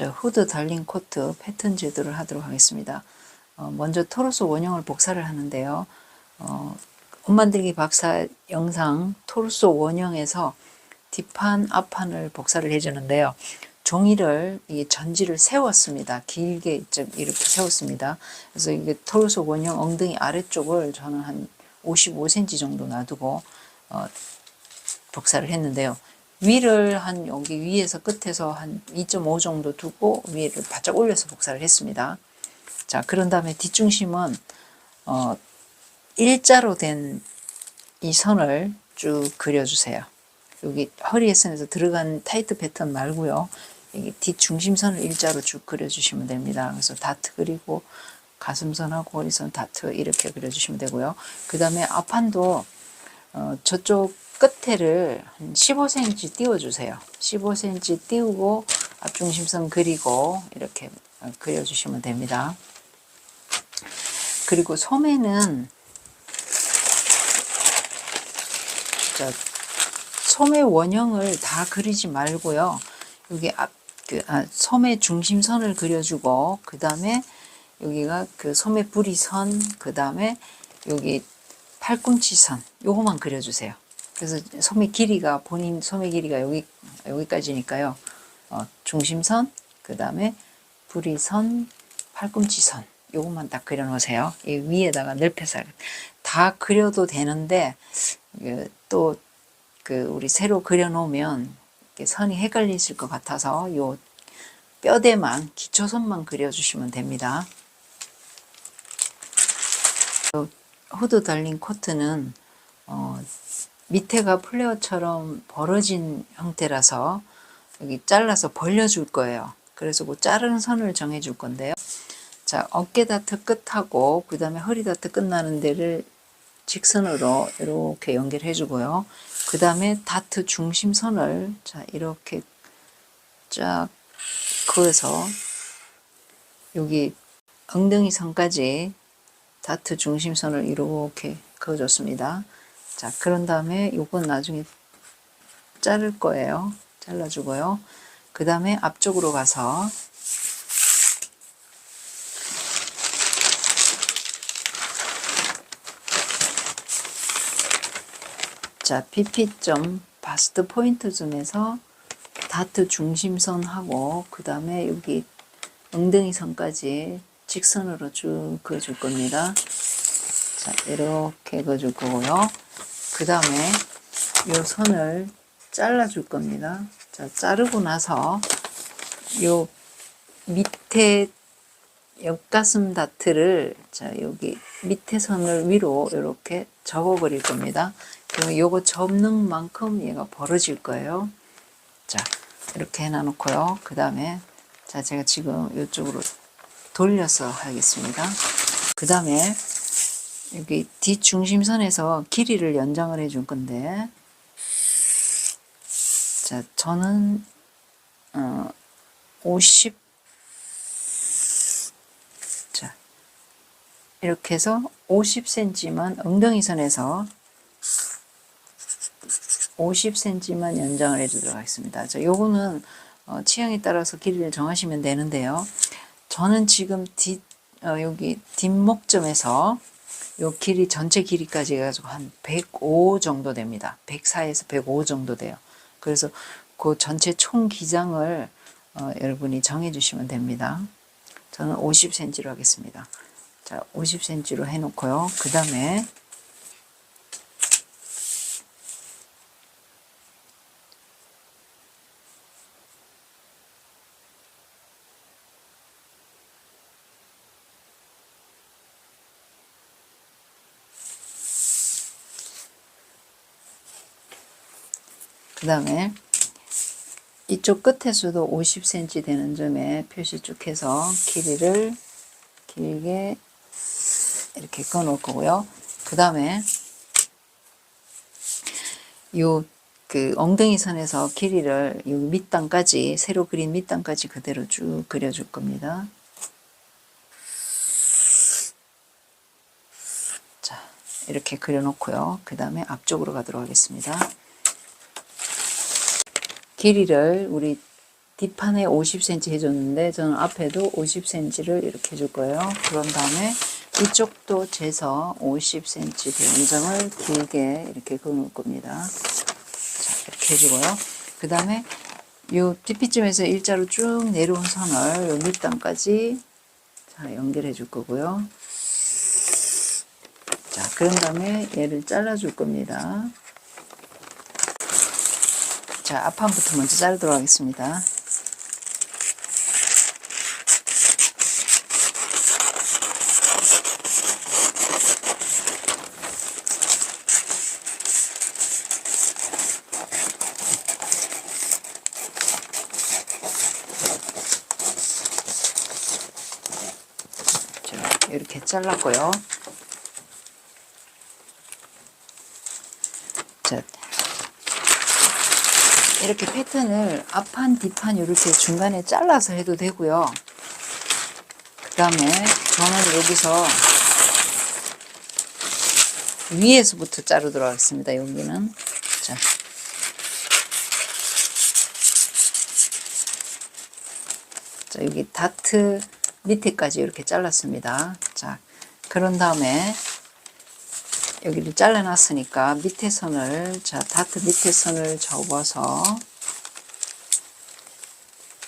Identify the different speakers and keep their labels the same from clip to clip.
Speaker 1: 후드 달린 코트 패턴 제도를 하도록 하겠습니다. 먼저 토로스 원형을 복사를 하는데요. 옷 만들기 박사 영상 토로스 원형에서 뒷판 앞판을 복사를 해주는데요. 종이를 이 전지를 세웠습니다. 길게 이렇게 세웠습니다. 그래서 이게 토로스 원형 엉덩이 아래쪽을 저는 한 55cm 정도 놔두고 복사를 했는데요. 위를 한 여기 위에서 끝에서 한 2.5 정도 두고 위를 바짝 올려서 복사를 했습니다. 자, 그런 다음에 뒷중심은 일자로 된 이 선을 쭉 그려주세요. 여기 허리에 선에서 들어간 타이트 패턴 말고요. 여기 뒷중심선을 일자로 쭉 그려주시면 됩니다. 그래서 다트 그리고 가슴선하고 허리선 다트 이렇게 그려주시면 되고요. 그 다음에 앞판도 저쪽 끝에를 한 15cm 띄워주세요. 15cm 띄우고 앞중심선 그리고 이렇게 그려주시면 됩니다. 그리고 소매는 소매 원형을 다 그리지 말고요. 여기 소매 중심선을 그려주고 그 다음에 여기가 그 소매 부리선, 그 다음에 여기 팔꿈치선 요거만 그려주세요. 그래서 소매 길이가 본인 소매 길이가 여기까지니까요. 중심선, 그 다음에 부리선, 팔꿈치선 요것만 딱 그려놓으세요. 이 위에다가 넓혀서 다 그려도 되는데 또 우리 새로 그려놓으면 선이 헷갈리실 것 같아서 요 뼈대만 기초선만 그려주시면 됩니다. 후드 달린 코트는 밑에가 플레어처럼 벌어진 형태라서 여기 잘라서 벌려줄 거예요. 그래서 그 자르는 선을 정해줄 건데요. 자, 어깨 다트 끝하고 그 다음에 허리 다트 끝나는 데를 직선으로 이렇게 연결해 주고요. 그 다음에 다트 중심선을 자 이렇게 쫙 그어서 여기 엉덩이 선까지 다트 중심선을 이렇게 그어줬습니다. 자, 그런 다음에 요건 나중에 자를 거예요. 잘라주고요. 그 다음에 앞쪽으로 가서 자, BP점 바스트 포인트점에서 다트 중심선하고 그 다음에 여기 엉덩이 선까지 직선으로 쭉 그어줄 겁니다. 자, 이렇게 그어줄 거고요. 그 다음에 이 선을 잘라줄 겁니다. 자, 자르고 나서 요 밑에 옆가슴 다트를 자 여기 밑에 선을 위로 이렇게 접어 버릴 겁니다. 그러면 요거 접는 만큼 얘가 벌어질 거예요. 자, 이렇게 해놔놓고요. 그 다음에 자 제가 지금 이쪽으로 돌려서 하겠습니다. 그 다음에 여기 뒷중심선에서 길이를 연장을 해줄 건데 자 저는 50 자 이렇게 해서 50cm만 엉덩이 선에서 50cm만 연장을 해주도록 하겠습니다. 자, 요거는 취향에 따라서 길이를 정하시면 되는데요. 저는 지금 여기 뒷목점에서 요 길이 전체 길이까지 해가지고 한 105 정도 됩니다. 104에서 105 정도 돼요. 그래서 그 전체 총 기장을 여러분이 정해주시면 됩니다. 저는 50cm로 하겠습니다. 자, 50cm로 해놓고요. 그 다음에 이쪽 끝에서도 50cm 되는 점에 표시 쭉 해서 길이를 길게 이렇게 그어 놓을 거고요. 그 다음에 요 엉덩이 선에서 길이를 여기 밑단까지 새로 그린 밑단까지 그대로 쭉 그려줄 겁니다. 자, 이렇게 그려놓고요. 그 다음에 앞쪽으로 가도록 하겠습니다. 길이를 우리 뒷판에 50cm 해줬는데 저는 앞에도 50cm를 이렇게 해줄 거예요. 그런 다음에 이쪽도 재서 50cm 배운점을 길게 이렇게 그어놓을 겁니다. 자, 이렇게 해주고요. 그 다음에 요 뒷피쯤에서 일자로 쭉 내려온 선을 요 밑단까지 자, 연결해 줄 거고요. 자, 그런 다음에 얘를 잘라 줄 겁니다. 자, 앞판부터 먼저 자르도록 하겠습니다. 자, 이렇게 잘랐고요. 자, 이렇게 패턴을 앞판, 뒷판 이렇게 중간에 잘라서 해도 되고요. 그 다음에 저는 여기서 위에서부터 자르도록 하겠습니다. 여기는. 자. 자, 여기 다트 밑에까지 이렇게 잘랐습니다. 자, 그런 다음에 여기를 잘라놨으니까 밑에 선을, 자, 다트 밑에 선을 접어서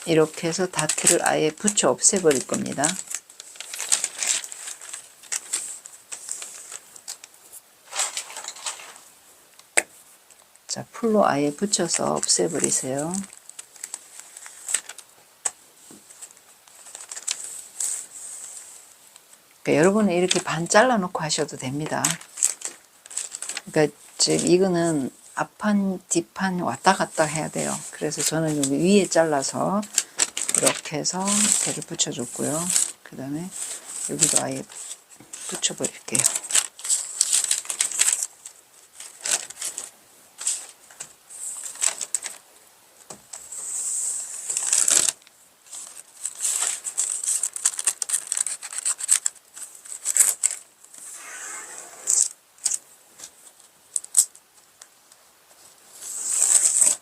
Speaker 1: 이렇게 해서 다트를 아예 붙여 없애버릴 겁니다. 자, 풀로 아예 붙여서 없애버리세요. 그러니까 여러분은 이렇게 반 잘라놓고 하셔도 됩니다. 그러니까 지금 이거는 앞판, 뒷판 왔다 갔다 해야 돼요. 그래서 저는 여기 위에 잘라서 이렇게 해서 대를 붙여줬고요. 그 다음에 여기도 아예 붙여버릴게요.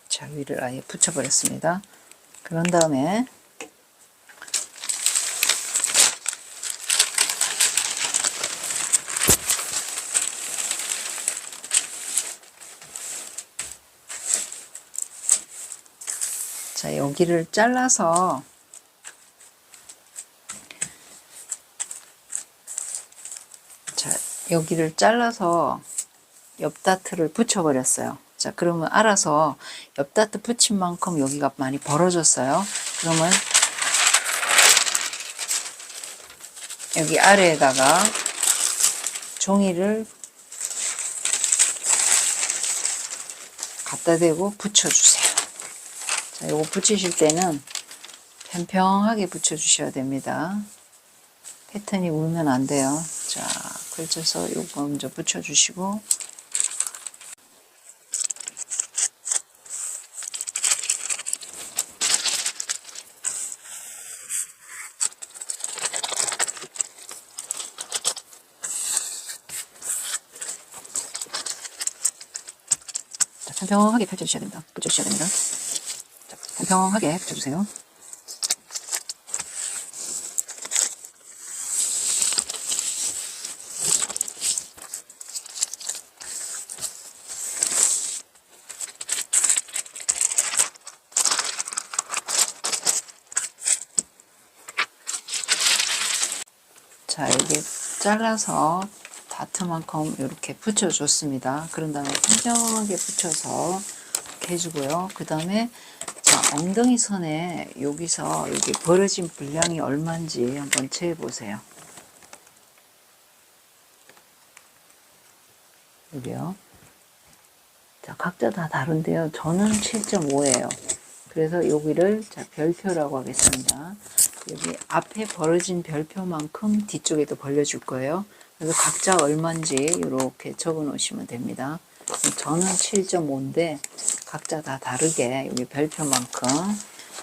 Speaker 1: 자, 위를 아예 붙여버렸습니다. 그런 다음에 자, 여기를 잘라서 자, 여기를 잘라서 옆다트를 붙여버렸어요. 자, 그러면 알아서 옆다트 붙인 만큼 여기가 많이 벌어졌어요. 그러면 여기 아래에다가 종이를 갖다 대고 붙여주세요. 자, 요거 붙이실 때는 평평하게 붙여주셔야 됩니다. 패턴이 울면 안 돼요. 자, 걸쳐서 요거 먼저 붙여주시고, 자, 평평하게 펼쳐주셔야 됩니다. 붙여주셔야 됩니다. 자, 평평하게 붙여주세요. 자, 여기 잘라서 다트만큼 이렇게 붙여줬습니다. 그런 다음에 평평하게 붙여서 이렇게 해주고요. 그 다음에 자, 엉덩이 선에 여기서 여기 벌어진 분량이 얼마인지 한번 재보세요. 여기요. 자, 각자 다 다른데요. 저는 7.5예요. 그래서 여기를 자, 별표라고 하겠습니다. 여기 앞에 벌어진 별표만큼 뒤쪽에도 벌려줄 거예요. 그래서 각자 얼마인지 이렇게 적어 놓으시면 됩니다. 저는 7.5인데 각자 다 다르게 여기 별표만큼.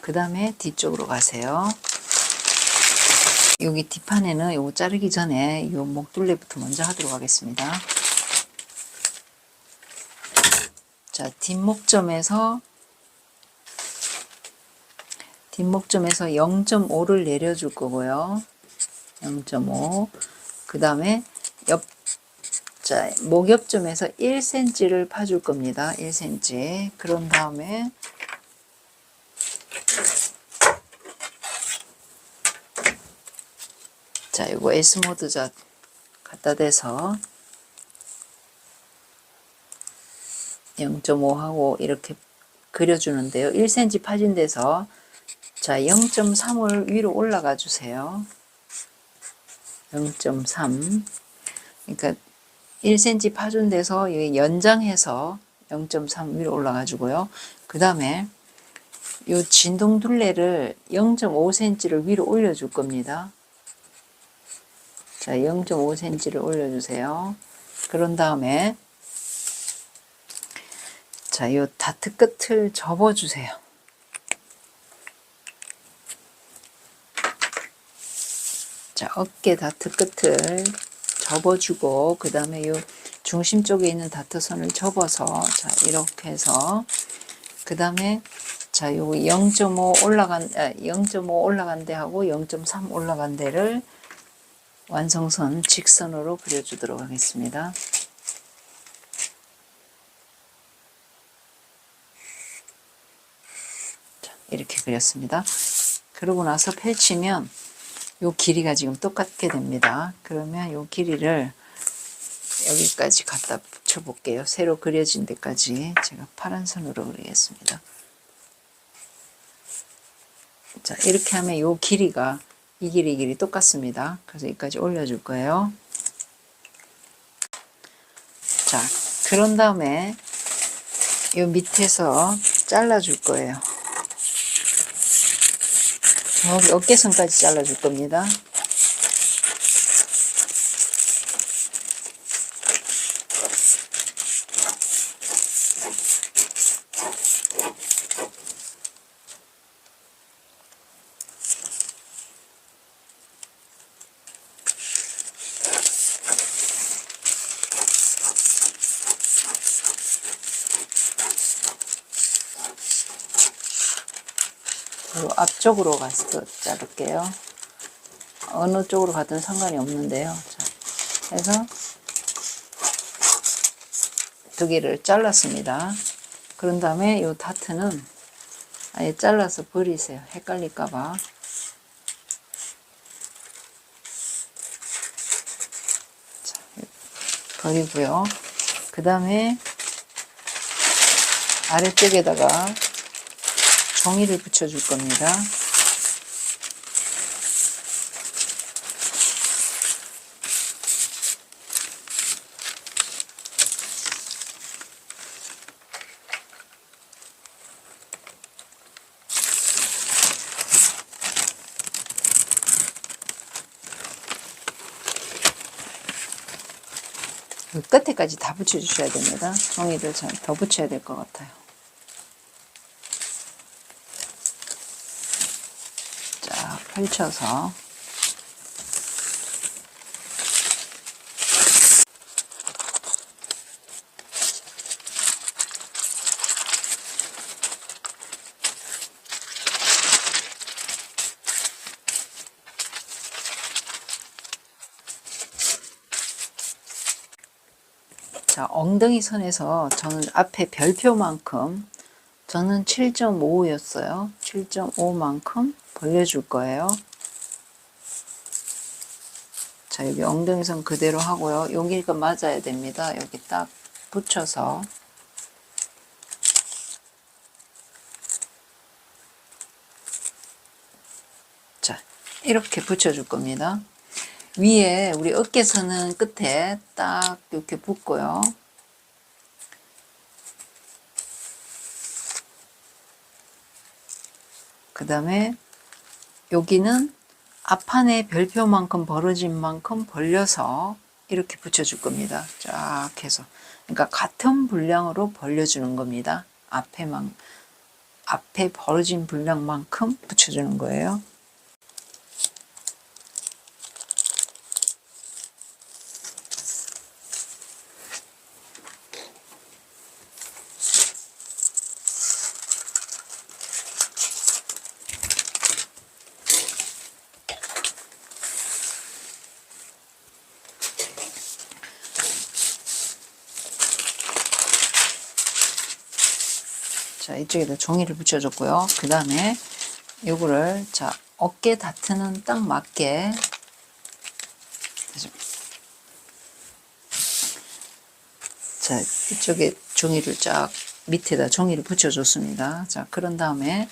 Speaker 1: 그 다음에 뒤쪽으로 가세요. 여기 뒷판에는 이거 자르기 전에 이 목둘레부터 먼저 하도록 하겠습니다. 자, 뒷목점에서 뒷목점에서 0.5를 내려줄 거고요. 0.5. 그 다음에 목엽점에서 1cm를 파줄 겁니다. 1cm. 그런 다음에 자, 이거 S모드 자 갖다 대서 0.5하고 이렇게 그려주는데요. 1cm 파진 데서 자, 0.3을 위로 올라가 주세요. 0.3. 그러니까 1cm 파준 데서 연장해서 0.3 위로 올라가 주고요. 그 다음에 이 진동 둘레를 0.5cm를 위로 올려줄 겁니다. 자, 0.5cm를 올려주세요. 그런 다음에 자, 이 다트 끝을 접어주세요. 자, 어깨 다트 끝을 접어주고 그 다음에 이 중심 쪽에 있는 다트선을 접어서 자, 이렇게 해서 그 다음에 자, 요 0.5 올라간 데하고 0.3 올라간 데를 완성선 직선으로 그려주도록 하겠습니다. 자, 이렇게 그렸습니다. 그러고 나서 펼치면 요 길이가 지금 똑같게 됩니다. 그러면 요 길이를 여기까지 갖다 붙여 볼게요. 새로 그려진 데까지 제가 파란 선으로 그리겠습니다. 자, 이렇게 하면 요 길이가 이 길이 똑같습니다. 그래서 여기까지 올려줄 거예요. 자, 그런 다음에 요 밑에서 잘라줄 거예요. 여기 어깨선까지 잘라줄 겁니다. 그리고 앞쪽으로 가서 자를게요. 어느 쪽으로 가든 상관이 없는데요. 자, 해서 두 개를 잘랐습니다. 그런 다음에 이 다트는 아예 잘라서 버리세요. 헷갈릴까봐. 자, 버리고요. 그 다음에 아래쪽에다가 종이를 붙여줄 겁니다. 끝에까지 다 붙여주셔야 됩니다. 종이를 더 붙여야 될 것 같아요. 자, 펼쳐서 자, 엉덩이 선에서 저는 앞에 별표만큼 저는 7.5였어요. 7.5만큼 벌려줄 거예요. 자, 여기 엉덩이 선 그대로 하고요. 여기가 맞아야 됩니다. 여기 딱 붙여서 자, 이렇게 붙여줄 겁니다. 위에 우리 어깨선은 끝에 딱 이렇게 붙고요. 그 다음에 여기는 앞판에 별표만큼 벌어진 만큼 벌려서 이렇게 붙여줄 겁니다. 쫙 해서. 그러니까 같은 분량으로 벌려주는 겁니다. 앞에 벌어진 분량만큼 붙여주는 거예요. 자, 이쪽에다 종이를 붙여줬고요. 그 다음에 요거를, 자, 어깨 다트는 딱 맞게, 자, 이쪽에 종이를 쫙, 밑에다 종이를 붙여줬습니다. 자, 그런 다음에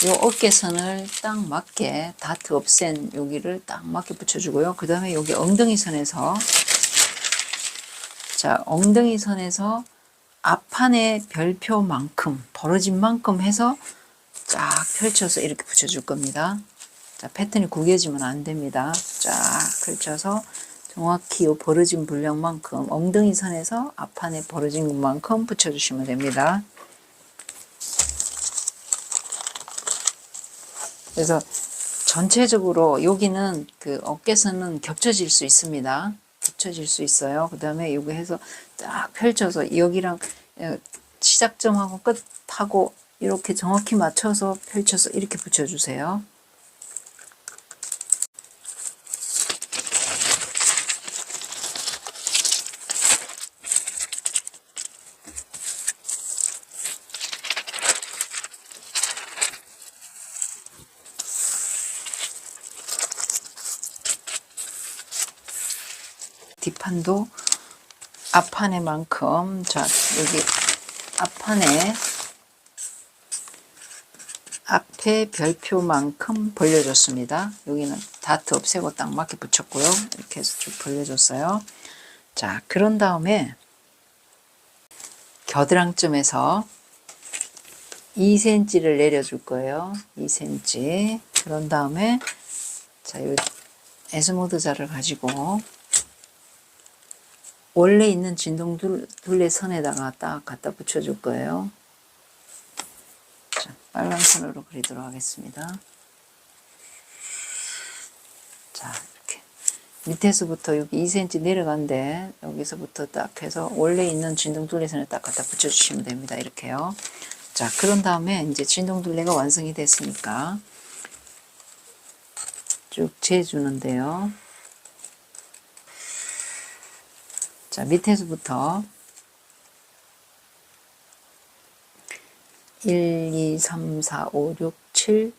Speaker 1: 요 어깨선을 딱 맞게, 다트 없앤 여기를 딱 맞게 붙여주고요. 그 다음에 여기 엉덩이 선에서, 자, 엉덩이 선에서 앞판의 별표만큼, 벌어진 만큼 해서 쫙 펼쳐서 이렇게 붙여줄 겁니다. 자, 패턴이 구겨지면 안 됩니다. 쫙 펼쳐서 정확히 이 벌어진 분량만큼 엉덩이 선에서 앞판에 벌어진 것만큼 붙여주시면 됩니다. 그래서 전체적으로 여기는 그 어깨선은 겹쳐질 수 있습니다. 겹쳐질 수 있어요. 그 다음에 이거 해서 딱 펼쳐서 여기랑 시작점하고 끝하고 이렇게 정확히 맞춰서 펼쳐서 이렇게 붙여주세요. 뒷판도 앞판에만큼, 자, 여기 앞판에 앞에 별표만큼 벌려줬습니다. 여기는 다트 없애고 딱 맞게 붙였고요. 이렇게 해서 쭉 벌려줬어요. 자, 그런 다음에 겨드랑쯤에서 2cm를 내려줄 거예요. 2cm. 그런 다음에 자, 요 에스모드 자를 가지고 원래 있는 진동 둘레 선에다가 딱 갖다 붙여줄 거예요. 자, 빨간 선으로 그리도록 하겠습니다. 자, 이렇게 밑에서부터 여기 2cm 내려간데 여기서부터 딱 해서 원래 있는 진동 둘레 선에 딱 갖다 붙여주시면 됩니다. 이렇게요. 자, 그런 다음에 이제 진동 둘레가 완성이 됐으니까 쭉 재주는데요. 자, 밑에서부터 1, 2, 3, 4, 5, 6, 7,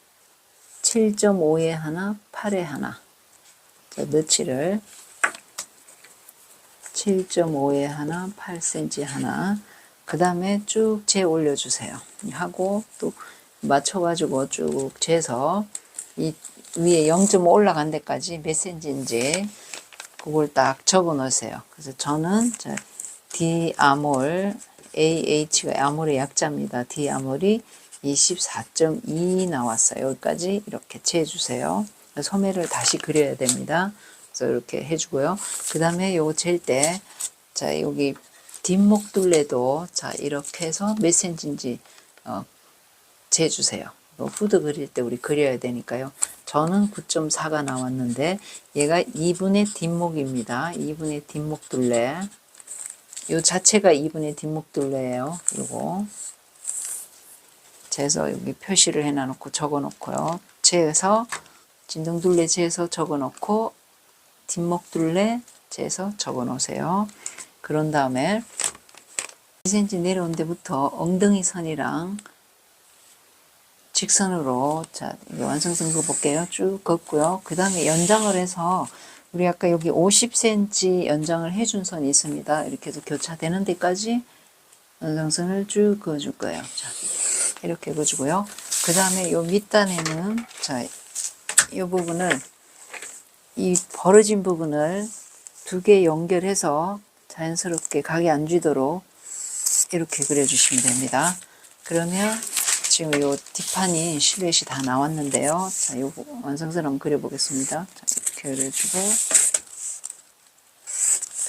Speaker 1: 7.5에 하나, 8에 하나. 자, 너치를 7.5에 하나, 8cm 하나. 그 다음에 쭉 재 올려주세요. 하고 또 맞춰가지고 쭉 재서 이 위에 0.5 올라간 데까지 몇 cm인지 그걸 딱 적어 놓으세요. 그래서 저는 D아몰, AH가 아몰의 약자입니다. D아몰이 24.2 나왔어요. 여기까지 이렇게 재주세요. 소매를 다시 그려야 됩니다. 그래서 이렇게 해주고요. 그 다음에 요거 잴 때, 자, 여기 뒷목 둘레도 자, 이렇게 해서 몇 cm인지 재주세요. 후드 그릴 때 우리 그려야 되니까요. 저는 9.4가 나왔는데 얘가 2분의 뒷목입니다. 2분의 뒷목 둘레. 요 자체가 2분의 뒷목 둘레예요. 요거 재서 여기 표시를 해놔놓고 적어놓고요. 재서 진동 둘레 재서 적어놓고 뒷목 둘레 재서 적어놓으세요. 그런 다음에 2cm 내려온 데부터 엉덩이 선이랑 직선으로 자 완성선 그어볼게요. 쭉 걷고요. 그 다음에 연장을 해서 우리 아까 여기 50cm 연장을 해준 선이 있습니다. 이렇게 해서 교차되는 데까지 연장선을 쭉 그어줄 거예요. 자, 이렇게 그어주고요. 그 다음에 요 밑단에는 자, 이 부분을 이 벌어진 부분을 두 개 연결해서 자연스럽게 각이 안 쥐도록 이렇게 그려주시면 됩니다. 그러면 지금 이 뒷판이 실루엣이 다 나왔는데요. 자, 요 완성선 한번 그려보겠습니다. 자, 이렇게 그려주고,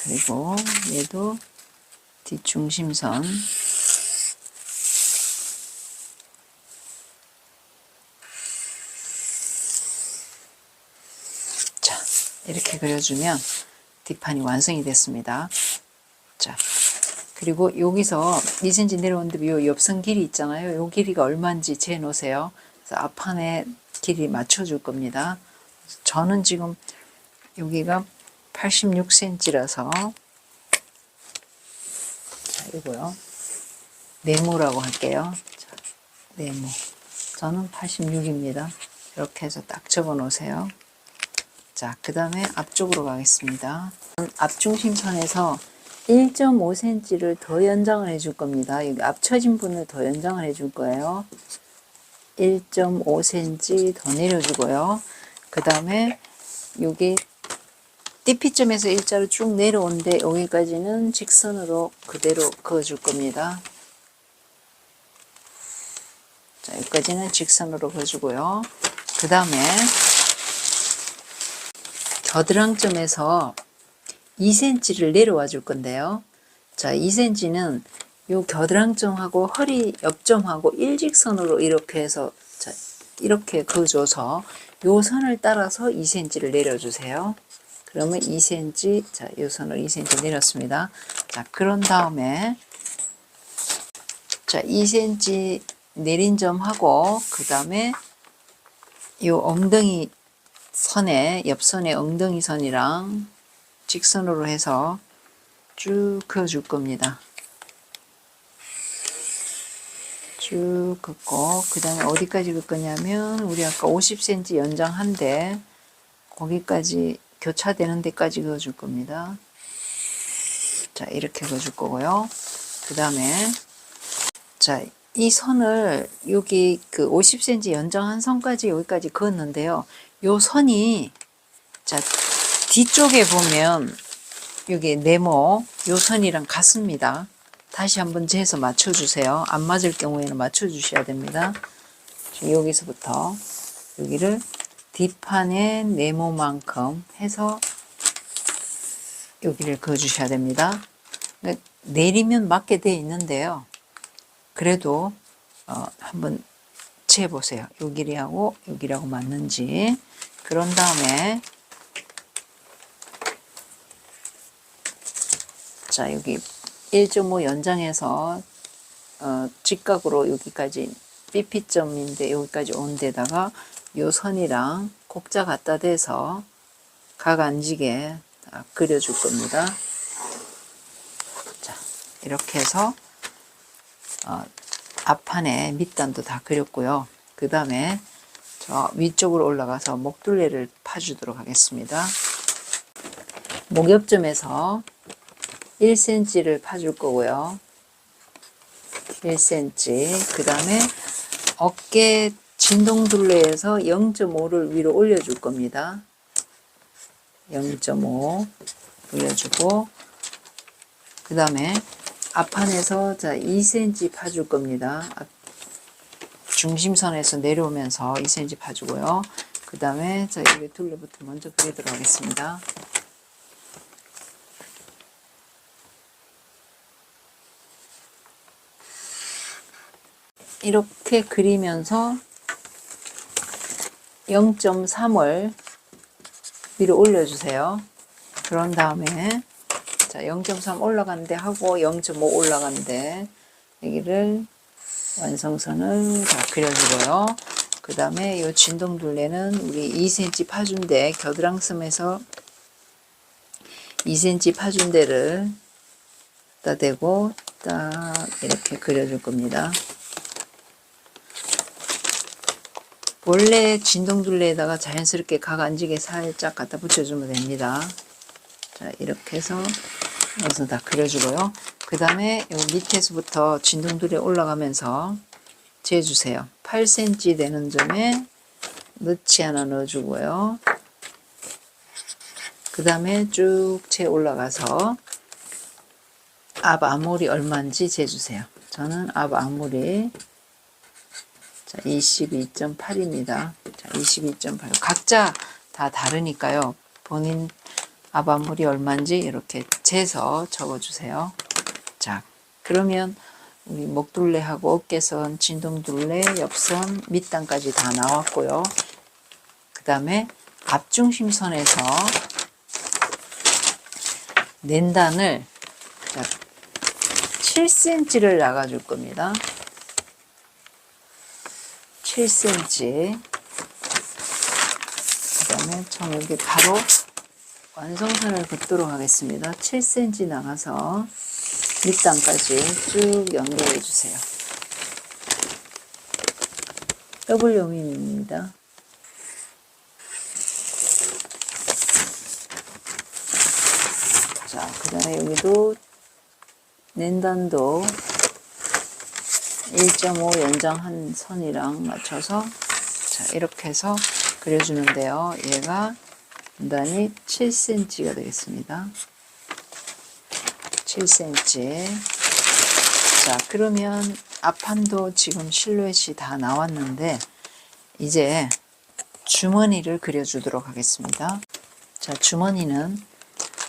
Speaker 1: 그리고 얘도 뒷중심선. 자, 이렇게 그려주면 뒷판이 완성이 됐습니다. 자. 그리고 여기서 2cm 내려오는데 요 옆선 길이 있잖아요. 요 길이가 얼마인지 재 놓으세요. 그래서 앞판에 길이 맞춰줄 겁니다. 저는 지금 여기가 86cm라서 자, 이거요. 네모라고 할게요. 자, 네모. 저는 86입니다. 이렇게 해서 딱 접어 놓으세요. 자, 그 다음에 앞쪽으로 가겠습니다. 앞중심선에서 1.5cm를 더 연장을 해줄 겁니다. 여기 앞처진 분을 더 연장을 해줄 거예요. 1.5cm 더 내려주고요. 그 다음에 여기 띠피점에서 일자로 쭉 내려오는데 여기까지는 직선으로 그대로 그어줄 겁니다. 자, 여기까지는 직선으로 그어주고요. 그 다음에 겨드랑점에서 2cm를 내려와 줄 건데요. 자, 2cm는 요 겨드랑점하고 허리 옆점하고 일직선으로 이렇게 해서 자, 이렇게 그어줘서 요 선을 따라서 2cm를 내려주세요. 그러면 2cm, 자, 요 선을 2cm 내렸습니다. 자, 그런 다음에 자, 2cm 내린 점하고 그 다음에 요 엉덩이 선에 옆선의 엉덩이 선이랑 직선으로 해서 쭉 그어줄 겁니다. 쭉 긋고 그 다음에 어디까지 긋 거냐면 우리 아까 50cm 연장한데 거기까지 교차되는 데까지 그어줄 겁니다. 자, 이렇게 그어줄 거고요. 그 다음에 자, 이 선을 여기 그 50cm 연장한 선까지 여기까지 그었는데요. 요 선이 자, 뒤쪽에 보면 여기 네모 요 선이랑 같습니다. 다시 한번 재서 맞춰주세요. 안 맞을 경우에는 맞춰주셔야 됩니다. 여기서부터 여기를 뒷판의 네모만큼 해서 여기를 그어주셔야 됩니다. 내리면 맞게 되어 있는데요. 그래도 한번 재보세요. 요 길이하고 요 길이하고 맞는지. 그런 다음에 자, 여기 1.5 연장해서 직각으로 여기까지 삐피점인데 여기까지 온 데다가 요 선이랑 곡자 갖다 대서 각 앉게 그려줄 겁니다. 자, 이렇게 해서 앞판에 밑단도 다 그렸고요. 그 다음에 저 위쪽으로 올라가서 목둘레를 파주도록 하겠습니다. 목옆점에서 1cm를 파줄 거고요. 1cm. 그 다음에 어깨 진동둘레에서 0.5를 위로 올려줄 겁니다. 0.5 올려주고 그 다음에 앞판에서 자 2cm 파줄 겁니다. 중심선에서 내려오면서 2cm 파주고요. 그 다음에 자 여기 둘레부터 먼저 그리도록 하겠습니다. 이렇게 그리면서 0.3을 위로 올려주세요. 그런 다음에 자 0.3 올라가는데 하고 0.5 올라가는데 여기를 완성선을 다 그려주고요. 그 다음에 이 진동둘레는 우리 2cm 파준데 겨드랑섬에서 2cm 파준 데를 딱 대고 딱 이렇게 그려줄 겁니다. 원래 진동둘레에다가 자연스럽게 각 앉게 살짝 갖다 붙여주면 됩니다. 자, 이렇게 해서 여기서 다 그려주고요. 그 다음에 여기 밑에서부터 진동둘레 올라가면서 재주세요. 8cm 되는 점에 너치 하나 넣어주고요. 그 다음에 쭉 채 올라가서 앞 앞머리 얼마인지 재주세요. 저는 앞 앞머리 22.8입니다. 자, 22.8. 각자 다 다르니까요. 본인 앞 앞머리 얼마인지 이렇게 재서 적어주세요. 자, 그러면 우리 목둘레하고 어깨선, 진동둘레, 옆선, 밑단까지 다 나왔고요. 그 다음에 앞중심선에서 낸단을 7cm를 나가줄 겁니다. 7cm. 그 다음에 전 여기 바로 완성선을 긋도록 하겠습니다. 7cm 나가서 밑단까지 쭉 연결해 주세요. 더블 요민입니다. 자, 그 다음에 여기도 낸단도 1.5 연장한 선이랑 맞춰서 자, 이렇게 해서 그려주는데요. 얘가 분단이 7cm가 되겠습니다. 7cm. 자, 그러면 앞판도 지금 실루엣이 다 나왔는데 이제 주머니를 그려주도록 하겠습니다. 자, 주머니는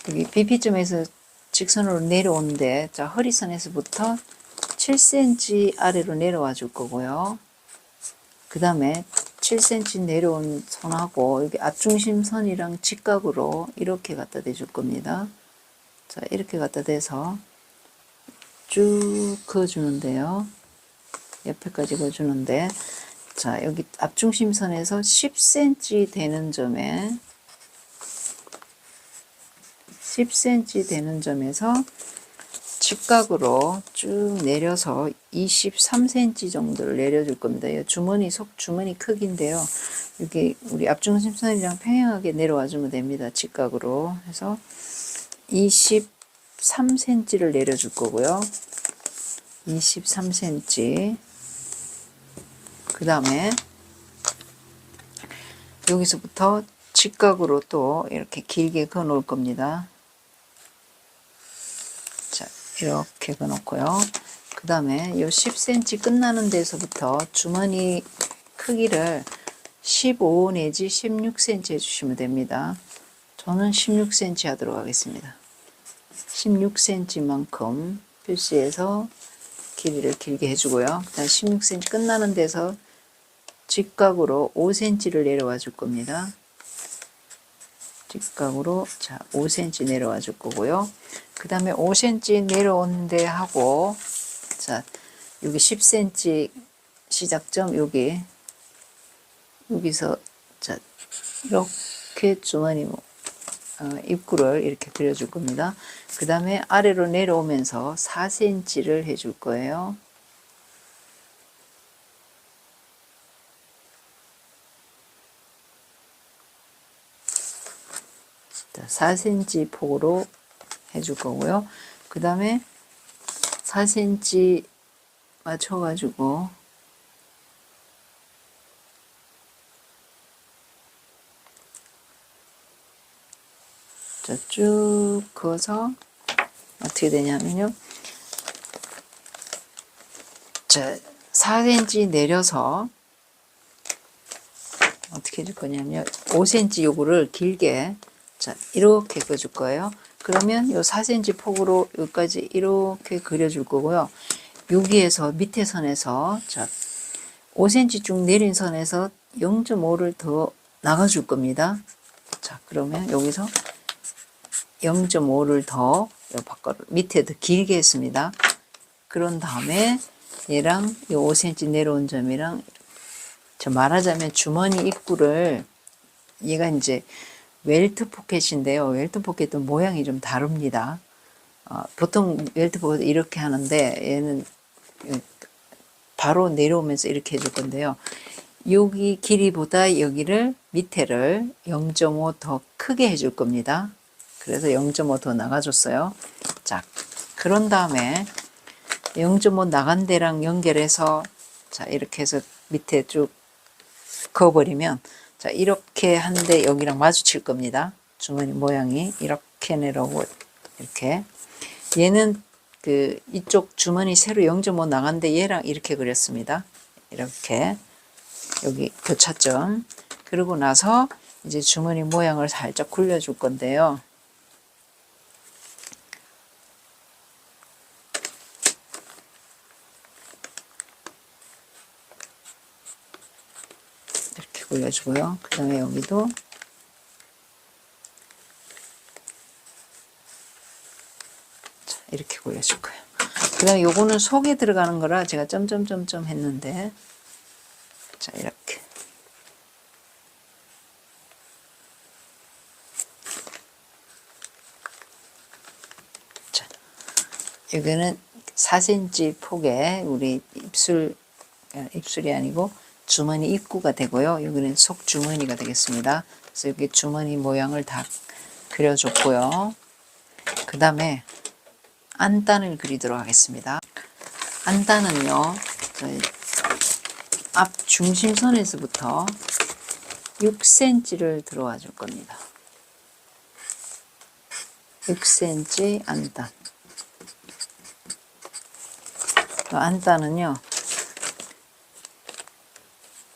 Speaker 1: 여기 BP점에서 직선으로 내려오는데 자, 허리선에서부터 7cm 아래로 내려와 줄 거고요. 그 다음에 7cm 내려온 선하고 여기 앞중심선이랑 직각으로 이렇게 갖다 대줄 겁니다. 자, 이렇게 갖다 대서 쭉 그어주는데요. 옆에까지 그어주는데 자, 여기 앞중심선에서 10cm 되는 점에 10cm 되는 점에서 직각으로 쭉 내려서 23cm 정도를 내려줄 겁니다. 주머니 주머니 크기인데요. 여기 우리 앞중심선이랑 평행하게 내려와 주면 됩니다. 직각으로 해서 23cm를 내려줄 거고요. 23cm. 그 다음에 여기서부터 직각으로 또 이렇게 길게 그어 놓을 겁니다. 자, 이렇게 그어 놓고요. 그 다음에 이 10cm 끝나는 데서부터 주머니 크기를 15 내지 16cm 해주시면 됩니다. 저는 16cm 하도록 하겠습니다. 16cm만큼 표시해서 길이를 길게 해주고요. 그 다음 16cm 끝나는 데서 직각으로 5cm를 내려와 줄 겁니다. 직각으로 자 5cm 내려와 줄 거고요. 그 다음에 5cm 내려오는데 하고 자 여기 10cm 시작점 여기서 자 이렇게 주머니 입구를 이렇게 그려줄 겁니다. 그 다음에 아래로 내려오면서 4cm를 해줄 거예요. 자, 4cm 폭으로 해줄 거고요. 그 다음에 4cm 맞춰가지고 자, 쭉 그어서 어떻게 되냐면요. 자, 4cm 내려서 어떻게 해줄 거냐면 5cm 요거를 길게 자, 이렇게 그어줄 거예요. 그러면 요 4cm 폭으로 여기까지 이렇게 그려줄 거고요. 여기에서 밑에 선에서 자, 5cm 쭉 내린 선에서 0.5를 더 나가줄 겁니다. 자, 그러면 여기서 0.5를 더 바깥 밑에 더 길게 했습니다. 그런 다음에 얘랑 이 5cm 내려온 점이랑 저 말하자면 주머니 입구를 얘가 이제 웰트 포켓인데요. 웰트 포켓은 모양이 좀 다릅니다. 보통 웰트 포켓 이렇게 하는데 얘는 바로 내려오면서 이렇게 해줄 건데요. 여기 길이보다 여기를 밑에를 0.5 더 크게 해줄 겁니다. 그래서 0.5 더 나가줬어요. 자, 그런 다음에 0.5 나간 데랑 연결해서 자 이렇게 해서 밑에 쭉 그어버리면 자 이렇게 한데 여기랑 마주칠 겁니다. 주머니 모양이 이렇게 내려오고 이렇게 얘는 그 이쪽 주머니 세로 0.5 나간데 얘랑 이렇게 그렸습니다. 이렇게 여기 교차점. 그러고 나서 이제 주머니 모양을 살짝 굴려줄 건데요. 이렇게 굴려주고요. 그 다음에 여기도 자, 이렇게 굴려줄 거예요. 그 다음에 요거는 속에 들어가는 거라 제가 점점점점 했는데 자 이렇게 자 여기는 4cm 폭의 우리 입술이 아니고 주머니 입구가 되고요. 여기는 속 주머니가 되겠습니다. 그래서 여기 주머니 모양을 다 그려줬고요. 그 다음에 안단을 그리도록 하겠습니다. 안단은요, 앞 중심선에서부터 6cm를 들어와 줄 겁니다. 6cm 안단. 안단은요,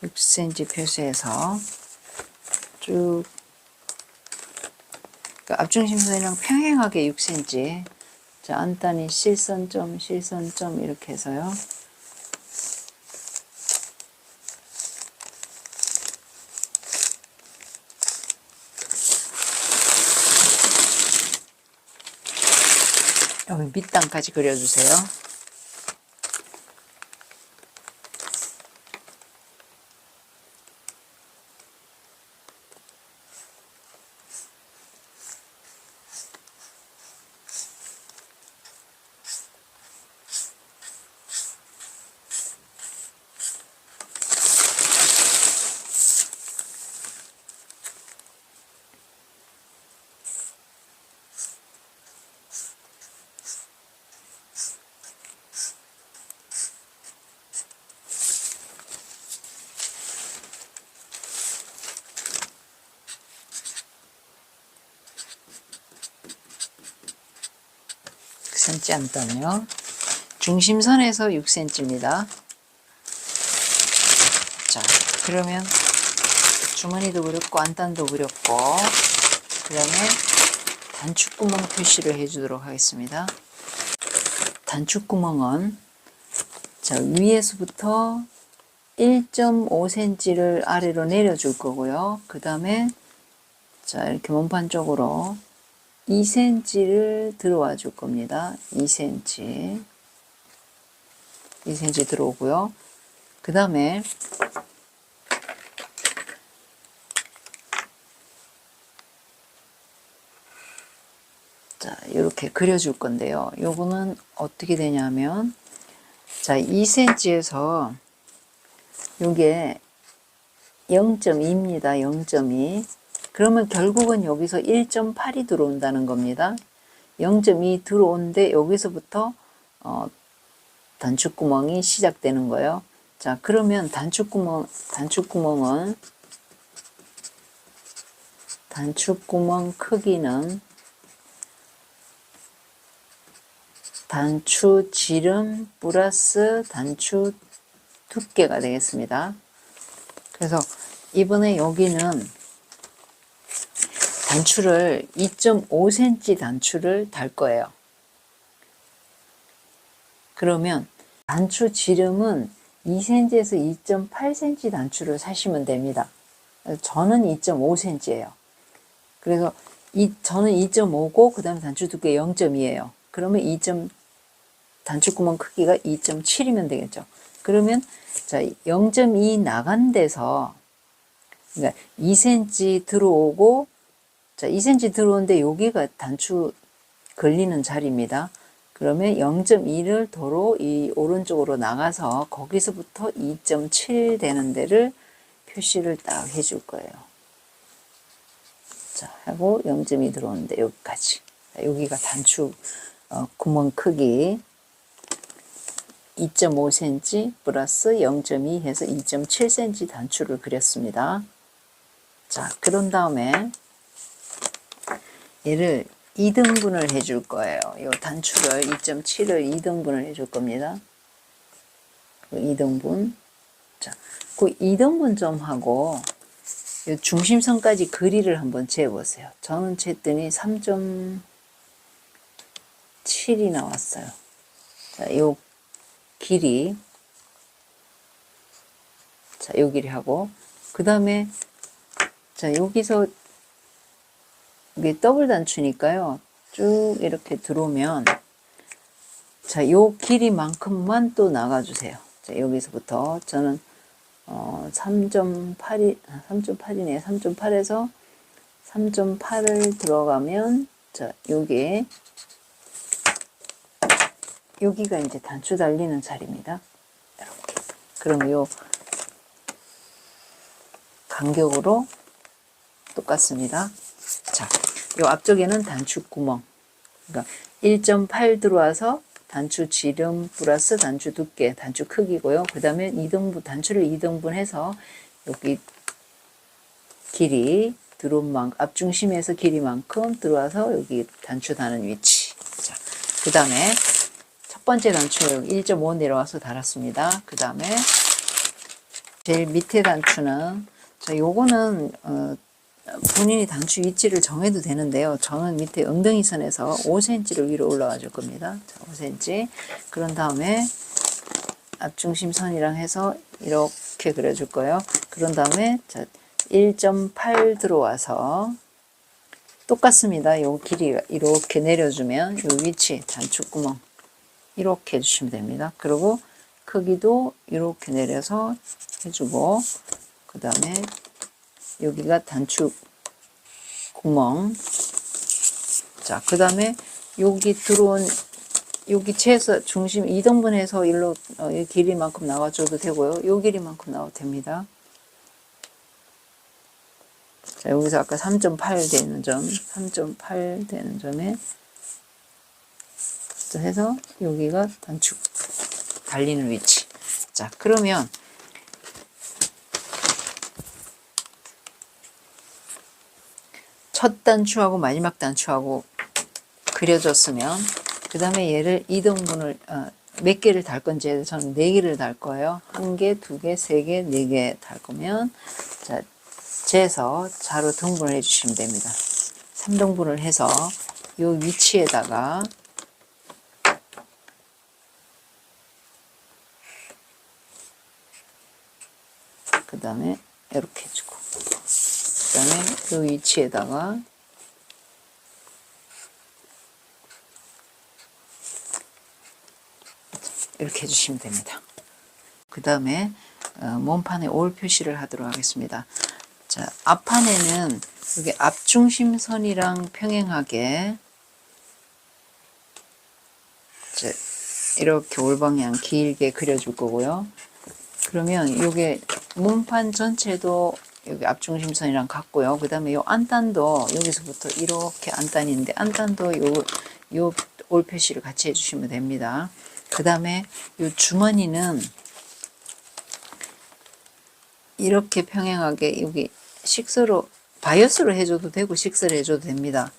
Speaker 1: 6cm 표시해서 쭉 앞중심선이랑 평행하게 6cm. 자, 안단이 실선점, 실선점 이렇게 해서요. 여기 밑단까지 그려주세요. 안단요. 중심선에서 6cm입니다. 자, 그러면 주머니도 그렸고 안단도 그렸고 그 다음에 단축구멍 표시를 해주도록 하겠습니다. 단축구멍은 자, 위에서부터 1.5cm를 아래로 내려줄 거고요. 그 다음에 자, 이렇게 몸판 쪽으로 2cm를 들어와 줄 겁니다. 2cm 들어오고요. 그 다음에 자, 이렇게 그려줄 건데요. 요거는 어떻게 되냐면 자, 2cm에서 요게 0.2입니다. 0.2. 그러면 결국은 여기서 1.8이 들어온다는 겁니다. 0.2 들어오는데 여기서부터 단축구멍이 시작되는 거예요. 자, 그러면 단축구멍 크기는 단추 지름 플러스 단추 두께가 되겠습니다. 그래서 이번에 여기는 단추를 2.5cm 단추를 달 거예요. 그러면 단추 지름은 2cm에서 2.8cm 단추를 사시면 됩니다. 저는 2.5cm예요. 그래서 저는 2.5고 그 다음 단추 두께 0.2예요. 그러면 단추구멍 크기가 2.7이면 되겠죠. 그러면 자, 0.2 나간 데서 그러니까 2cm 들어오고 자, 2cm 들어오는데 여기가 단추 걸리는 자리입니다. 그러면 0.2를 도로 이 오른쪽으로 나가서 거기서부터 2.7 되는 데를 표시를 딱 해줄 거예요. 자, 하고 0.2 들어오는데 여기까지. 여기가 단추 구멍 크기 2.5cm 플러스 0.2 해서 2.7cm 단추를 그렸습니다. 자, 그런 다음에 얘를 2등분을 해줄 거예요. 이 단추를 2.7을 2등분을 해줄 겁니다. 2등분. 자, 그 2등분 좀 하고 이 중심선까지 거리를 한번 재보세요. 저는 쟀더니 3.7이 나왔어요. 자, 이 길이 자, 요 길이 하고 그 다음에 자, 여기서 이게 더블 단추니까요. 쭉 이렇게 들어오면 자, 요 길이만큼만 또 나가주세요. 자, 여기서부터 저는 3.8이네요. 3.8에서 3.8을 들어가면 자, 여기가 이제 단추 달리는 자리입니다. 이렇게. 그럼 간격으로 똑같습니다. 자, 요 앞쪽에는 단추구멍. 그러니까 1.8 들어와서 단추 지름 플러스 단추 두께, 단추 크기고요. 그 다음에 2등분, 단추를 2등분 해서 여기 길이 들어온 만큼, 앞중심에서 길이만큼 들어와서 여기 단추 다는 위치. 자, 그 다음에 첫 번째 단추 1.5 내려와서 달았습니다. 그 다음에 제일 밑에 단추는, 자, 요거는, 본인이 단추 위치를 정해도 되는데요. 저는 밑에 엉덩이 선에서 5cm를 위로 올라와 줄 겁니다. 자, 5cm. 그런 다음에 앞중심 선이랑 해서 이렇게 그려줄 거예요. 그런 다음에 자, 1.8 들어와서 똑같습니다. 요 길이가 이렇게 내려주면 요 위치 단추구멍 이렇게 해주시면 됩니다. 그리고 크기도 이렇게 내려서 해주고, 그 다음에 여기가 단추 구멍. 자, 그 다음에 여기 들어온 여기 채에서 중심 2등분해서 일로 이 길이만큼 나와줘도 되고요. 요 길이만큼 나와도 됩니다. 자, 여기서 아까 3.8 되는 점, 3.8 되는 점에 해서 여기가 단추 달리는 위치. 자, 그러면 첫 단추하고 마지막 단추하고 그려줬으면, 그 다음에 얘를 2등분을 몇 개를 달 건지 저는 4개를 달 거예요. 1개, 2개, 3개, 4개 달 거면, 자, 재서 자로 등분을 해주시면 됩니다. 3등분을 해서 이 위치에다가 그 다음에 이렇게 해주고, 그 다음에 이 위치에다가 이렇게 해주시면 됩니다. 그 다음에 몸판에 올 표시를 하도록 하겠습니다. 자, 앞판에는 여기 앞중심선이랑 평행하게 이렇게 올방향 길게 그려줄 거고요. 그러면 이게 몸판 전체도 여기 앞중심선이랑 같고요. 그 다음에 요 안단도 여기서부터 이렇게 안단인데, 안단도 요 올 표시를 같이 해주시면 됩니다. 그 다음에 요 주머니는 이렇게 평행하게 여기 식스로, 바이어스로 해줘도 되고 식스로 해줘도 됩니다.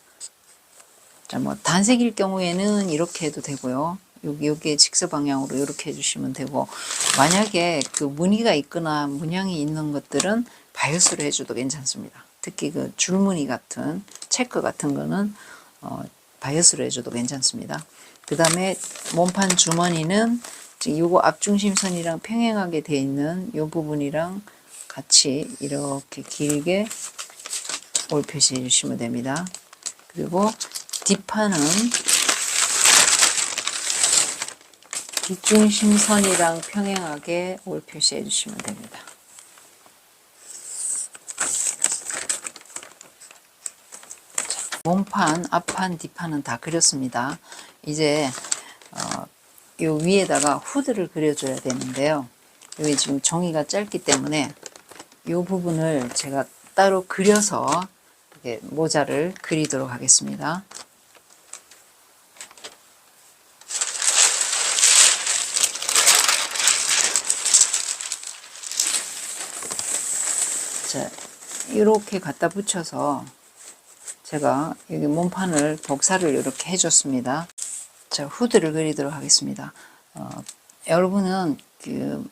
Speaker 1: 자, 뭐 단색일 경우에는 이렇게 해도 되고요. 여기에 직사 방향으로 이렇게 해주시면 되고, 만약에 그 무늬가 있거나 문양이 있는 것들은 바이어스로 해줘도 괜찮습니다. 특히 그 줄무늬 같은 체크 같은 거는 바이어스로 해줘도 괜찮습니다. 그 다음에 몸판 주머니는 요거 앞중심선이랑 평행하게 되어 있는 요 부분이랑 같이 이렇게 길게 올 표시해 주시면 됩니다. 그리고 뒷판은 뒷중심선이랑 평행하게 올 표시해 주시면 됩니다. 몸판, 앞판, 뒷판은 다 그렸습니다. 이제 요 위에다가 후드를 그려줘야 되는데요. 여기 지금 종이가 짧기 때문에 이 부분을 제가 따로 그려서 이렇게 모자를 그리도록 하겠습니다. 자, 이렇게 갖다 붙여서 제가 여기 몸판을 복사를 이렇게 해줬습니다. 자, 후드를 그리도록 하겠습니다. 여러분은 그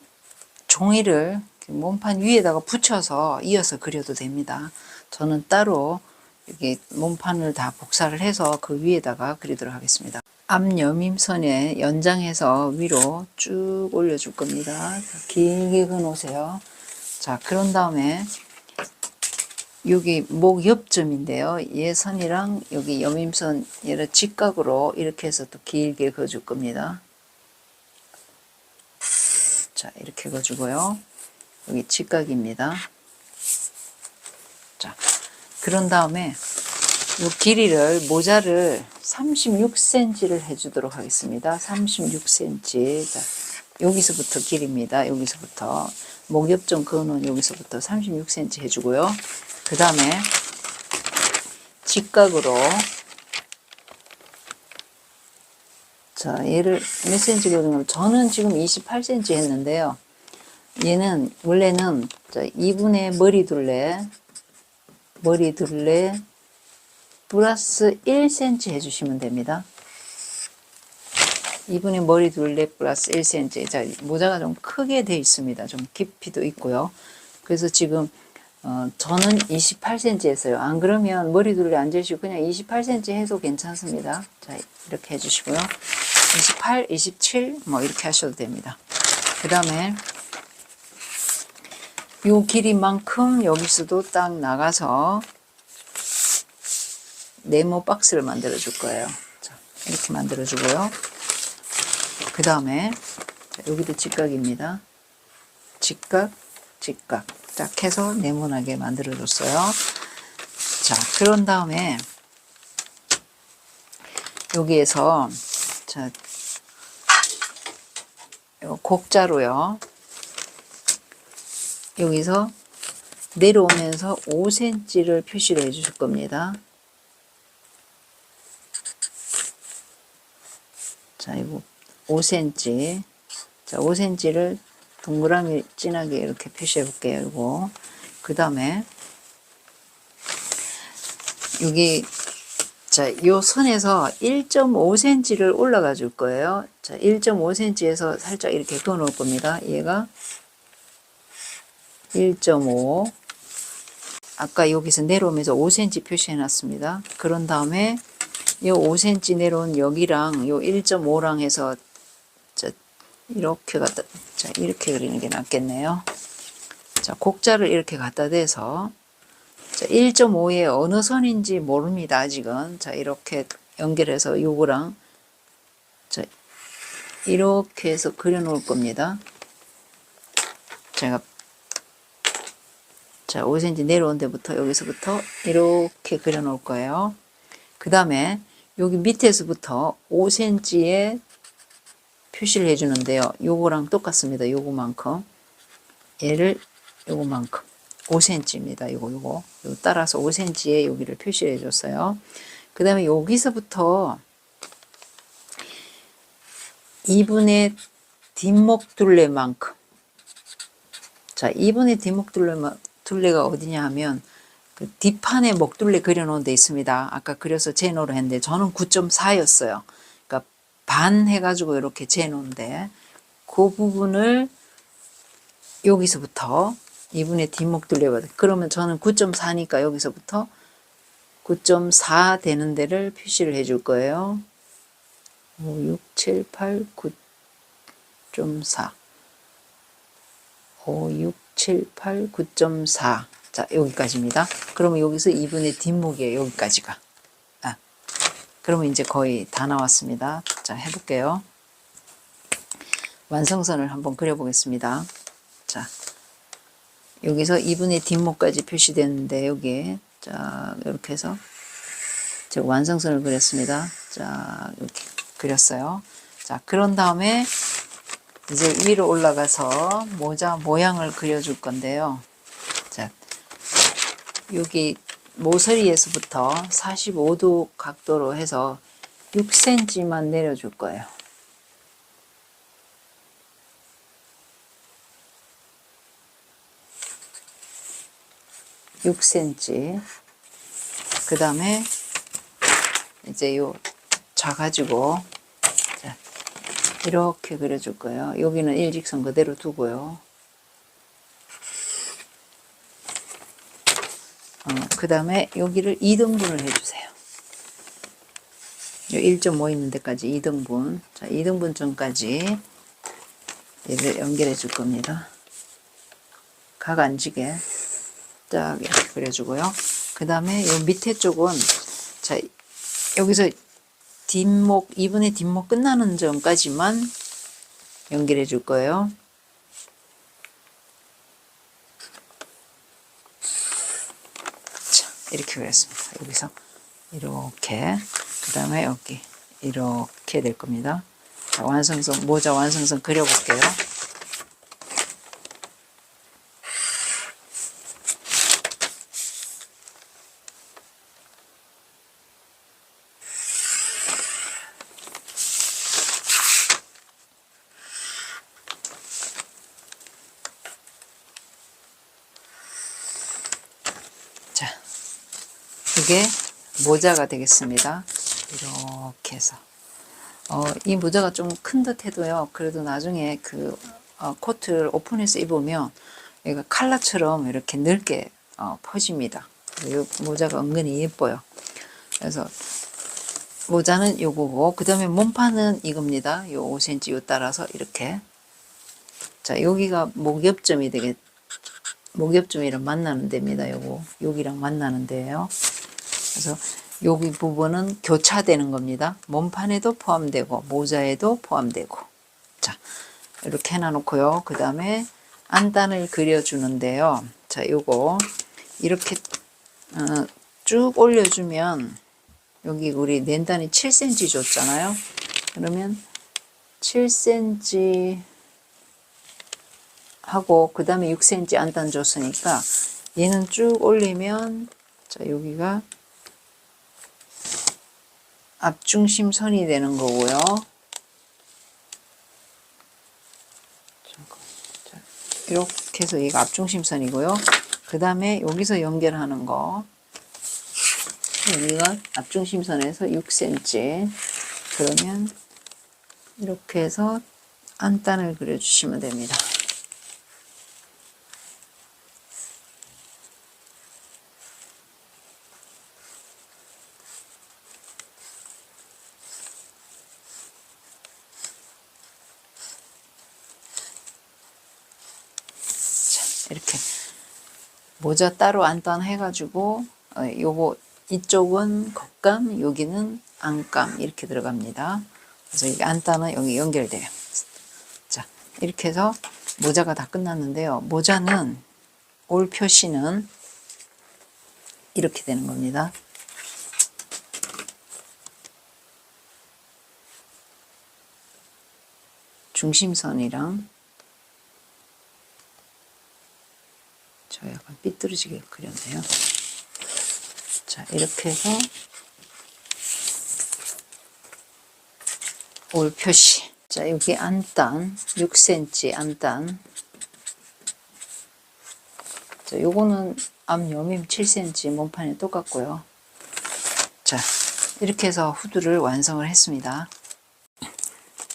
Speaker 1: 종이를 몸판 위에다가 붙여서 이어서 그려도 됩니다. 저는 따로 이렇게 몸판을 다 복사를 해서 그 위에다가 그리도록 하겠습니다. 앞 여밈선에 연장해서 위로 쭉 올려줄 겁니다. 길게 그어놓으세요. 자, 그런 다음에 여기 목 옆점인데요. 얘 선이랑 여기 여밈선 얘를 직각으로 이렇게 해서 또 길게 그어줄 겁니다. 자, 이렇게 그어주고요. 여기 직각입니다. 자, 그런 다음에 이 길이를, 모자를 36cm를 해주도록 하겠습니다. 36cm. 자, 여기서부터 길입니다. 여기서부터 목옆점 그어놓은 여기서부터 36cm 해주고요. 그 다음에 직각으로, 자, 얘를 몇 cm 그리냐면 저는 지금 28cm 했는데요. 얘는 원래는 2분의 머리 둘레 플러스 1cm 해주시면 됩니다. 2분의 머리 둘레 플러스 1cm. 자, 모자가 좀 크게 돼 있습니다. 좀 깊이도 있고요. 그래서 지금 저는 28cm 했어요. 안 그러면 머리 둘레 안 재시고 그냥 28cm 해도 괜찮습니다. 자, 이렇게 해주시고요. 28, 27 뭐 이렇게 하셔도 됩니다. 그 다음에 요 길이만큼 여기서도 딱 나가서 네모 박스를 만들어 줄 거예요. 자, 이렇게 만들어 주고요. 그 다음에 여기도 직각입니다. 직각 딱 해서 네모나게 만들어 줬어요. 자, 그런 다음에 여기에서 자, 요 곡자로요. 여기서 내려오면서 5cm를 표시를 해 주실 겁니다. 자, 이거 5cm. 자, 5cm를 동그라미 진하게 이렇게 표시해 볼게요. 이거. 그 다음에 여기 자, 요 선에서 1.5cm를 올라가 줄 거예요. 자, 1.5cm에서 살짝 이렇게 그어 놓을 겁니다. 얘가 1.5. 아까 여기서 내려오면서 5cm 표시해 놨습니다. 그런 다음에 요 5cm 내려온 여기랑 요 1.5랑 해서 자, 이렇게 이렇게 그리는 게 낫겠네요. 자, 곡자를 이렇게 갖다 대서 자, 1.5에 어느 선인지 모릅니다. 아직은. 자, 이렇게 연결해서 요거랑 자, 이렇게 해서 그려 놓을 겁니다. 제가 자, 5cm 내려온 데부터 여기서부터 이렇게 그려 놓을 거예요. 그 다음에 여기 밑에서부터 5cm에 표시를 해 주는데요. 요거랑 똑같습니다. 요거만큼. 얘를 요거만큼. 5cm입니다. 요거 따라서 5cm에 여기를 표시해 줬어요. 그 다음에 여기서부터 2분의 뒷목 둘레만큼. 자, 2분의 뒷목 둘레가 어디냐 하면 그 뒷판에 목둘레 그려놓은 데 있습니다. 아까 그려서 재놓으려 했는데 저는 9.4였어요. 그러니까 반 해가지고 이렇게 재놓은데 그 부분을 여기서부터 2분의 뒷목 둘레거든. 그러면 저는 9.4니까 여기서부터 9.4 되는 데를 표시를 해줄 거예요. 5, 6, 7, 8, 9.4 5, 6, 7, 8, 9.4 자, 여기까지입니다. 그러면 여기서 2분의 뒷목이에요. 여기까지가. 그러면 이제 거의 다 나왔습니다. 자, 해볼게요. 완성선을 한번 그려보겠습니다. 자, 여기서 2분의 뒷목까지 표시됐는데 여기에 자, 이렇게 해서 제가 완성선을 그렸습니다. 자, 이렇게 그렸어요. 자, 그런 다음에 이제 위로 올라가서 모자 모양을 그려줄 건데요. 자, 여기 모서리에서부터 45도 각도로 해서 6cm만 내려줄 거예요. 그 다음에 이제 요 좌가지고 이렇게 그려줄 거예요. 여기는 일직선 그대로 두고요. 그 다음에 여기를 2등분을 해주세요. 1.5 있는 데까지 2등분. 자, 2등분 전까지 얘를 연결해 줄 겁니다. 각 안 지게 딱 이렇게 그려주고요. 그 다음에 요 밑에 쪽은 자, 여기서 뒷목, 2분의 뒷목 끝나는 점까지만 연결해 줄 거예요. 자, 이렇게 그렸습니다. 여기서 이렇게, 그 다음에 여기 이렇게 될 겁니다. 자, 완성선, 모자 완성선 그려볼게요. 요게 모자가 되겠습니다. 이렇게 해서 이 모자가 좀 큰 듯 해도요, 그래도 나중에 그 코트를 오픈해서 입으면 얘가 칼라처럼 이렇게 넓게 퍼집니다. 이 모자가 은근히 예뻐요. 그래서 모자는 요거고, 그 다음에 몸판은 이겁니다. 요 5cm 요 따라서 이렇게. 자, 여기가 목엽점이랑 만나는 데입니다. 요거 여기랑 만나는 데예요. 그래서 여기 부분은 교차되는 겁니다. 몸판에도 포함되고 모자에도 포함되고. 자, 이렇게 해놔놓고요. 그 다음에 안단을 그려주는데요. 자, 요거 이렇게 쭉 올려주면, 여기 우리 낸단이 7cm 줬잖아요. 그러면 7cm 하고 그 다음에 6cm 안단 줬으니까 얘는 쭉 올리면, 자, 여기가 앞중심선이 되는 거고요. 자, 이렇게 해서 얘가 앞중심선이고요. 그 다음에 여기서 연결하는 거, 여기가 앞중심선에서 6cm. 그러면 이렇게 해서 안단을 그려주시면 됩니다. 자, 이렇게 모자 따로 안단 해가지고 요거 이쪽은 겉감, 여기는 안감 이렇게 들어갑니다. 그래서 이 안단은 여기 연결돼요. 자, 이렇게 해서 모자가 다 끝났는데요. 모자는 올 표시는 이렇게 되는 겁니다. 중심선이랑, 저 약간 삐뚤어지게 그렸네요. 자, 이렇게 해서 올 표시. 자, 여기 안단 6cm 안단. 자, 요거는 앞 여밈 7cm, 몸판이 똑같고요. 자, 이렇게 해서 후드를 완성을 했습니다.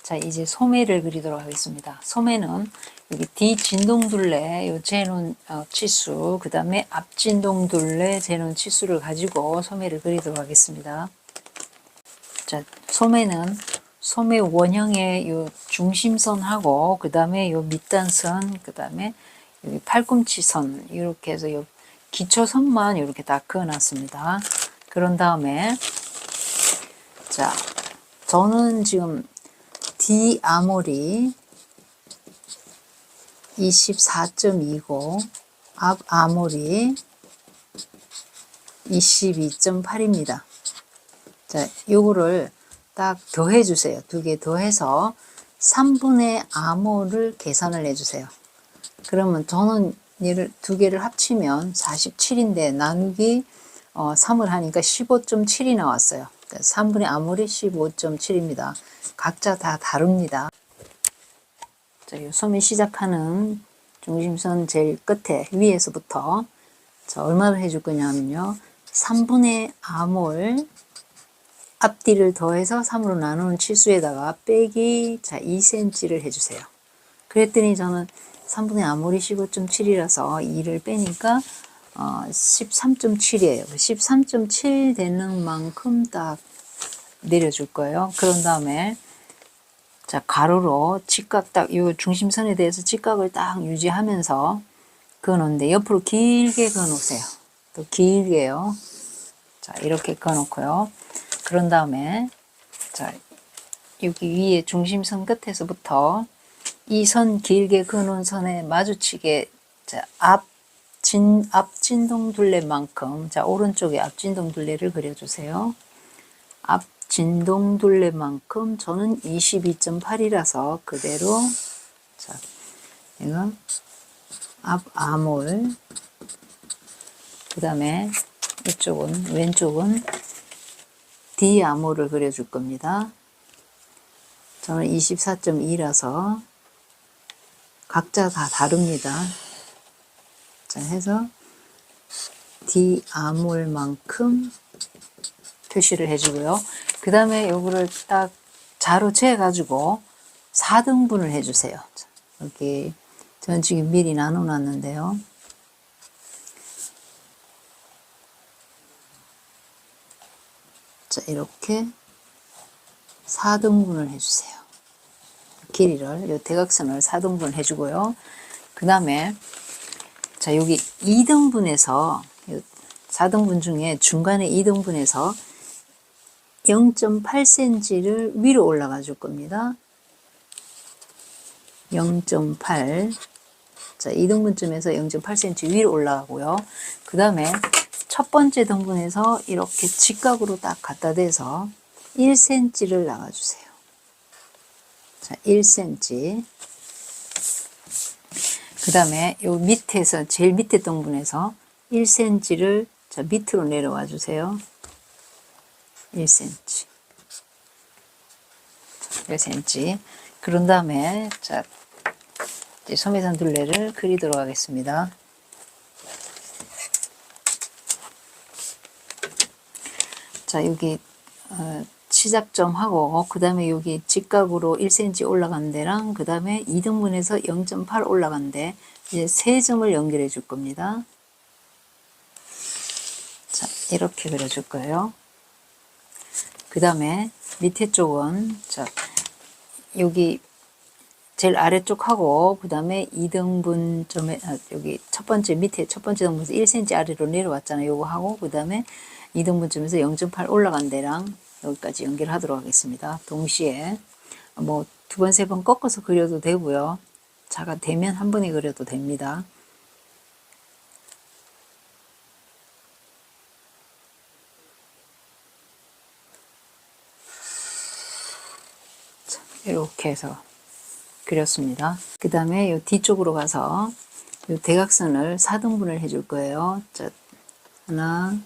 Speaker 1: 자, 이제 소매를 그리도록 하겠습니다. 소매는 여기 뒤 진동둘레 요 재놓은 치수, 그 다음에 앞 진동둘레 재놓은 치수를 가지고 소매를 그리도록 하겠습니다. 자, 소매는 소매 원형의 요 중심선하고, 그 다음에 요 밑단선, 그 다음에 여기 팔꿈치선, 이렇게 해서 요 기초선만 이렇게 다 그어놨습니다. 그런 다음에, 자, 저는 지금 D 아모리 24.2고 앞 아모리 22.8입니다. 자, 요거를 딱 더해 주세요. 두 개 더해서 3분의 아모를 계산을 해 주세요. 그러면 저는 얘를 두 개를 합치면 47인데 나누기 3을 하니까 15.7이 나왔어요. 3분의 아모리 15.7입니다. 각자 다 다릅니다. 자, 이 소매 시작하는 중심선 제일 끝에 위에서부터, 자, 얼마를 해줄 거냐면요. 3분의 아몰 앞뒤를 더해서 3으로 나누는 치수에다가 빼기, 자, 2cm를 해주세요. 그랬더니 저는 3분의 아몰이 15.7이라서 2를 빼니까 13.7이에요. 13.7 되는 만큼 딱 내려줄 거예요. 그런 다음에, 자, 가로로 직각 딱, 요 중심선에 대해서 직각을 딱 유지하면서 그어놓는데, 옆으로 길게 그어놓으세요. 또 길게요. 자, 이렇게 그어놓고요. 그런 다음에, 자, 여기 위에 중심선 끝에서부터 이 선 길게 그어놓은 선에 마주치게, 자, 앞 진동 둘레만큼, 자, 오른쪽에 앞 진동 둘레를 그려주세요. 앞 진동 둘레만큼, 저는 22.8이라서 그대로, 자, 내가 앞 아몰, 그 다음에 이쪽은, 왼쪽은 D 아몰을 그려줄 겁니다. 저는 24.2라서 각자 다 다릅니다. 자, 해서 D 아몰만큼 표시를 해주고요. 그 다음에 요거를 딱 자로 재가지고 4등분을 해주세요. 여기 저는 지금 미리 나눠놨는데요. 자, 이렇게 4등분을 해주세요. 길이를, 요 대각선을 4등분 해주고요. 그 다음에 자, 여기 2등분해서 4등분 중에 중간에 2등분해서 0.8cm를 위로 올라가 줄 겁니다. 0.8. 자, 2등분쯤에서 0.8cm 위로 올라가고요. 그 다음에 첫 번째 등분에서 이렇게 직각으로 딱 갖다 대서 1cm를 나가주세요. 자, 1cm. 그 다음에 요 밑에서, 제일 밑에 등분에서 1cm를 자, 밑으로 내려와 주세요. 1cm. 1cm. 그런 다음에, 자, 이제 소매산 둘레를 그리도록 하겠습니다. 자, 여기, 시작점하고, 그 다음에 여기 직각으로 1cm 올라간 데랑, 그 다음에 2등분에서 0.8 올라간 데, 이제 세 점을 연결해 줄 겁니다. 자, 이렇게 그려줄 거예요. 그 다음에 밑에 쪽은, 자, 여기 제일 아래쪽하고, 그 다음에 2등분점에, 여기 첫 번째, 밑에 첫 번째 등분에서 1cm 아래로 내려왔잖아요. 요거 하고, 그 다음에 2등분점에서 0.8 올라간 데랑 여기까지 연결하도록 하겠습니다. 동시에, 뭐, 두 번, 세 번 꺾어서 그려도 되고요. 자가 되면 한 번에 그려도 됩니다. 이렇게 해서 그렸습니다. 그 다음에 이 뒤쪽으로 가서 이 대각선을 4등분을 해줄 거예요. 자, 하나,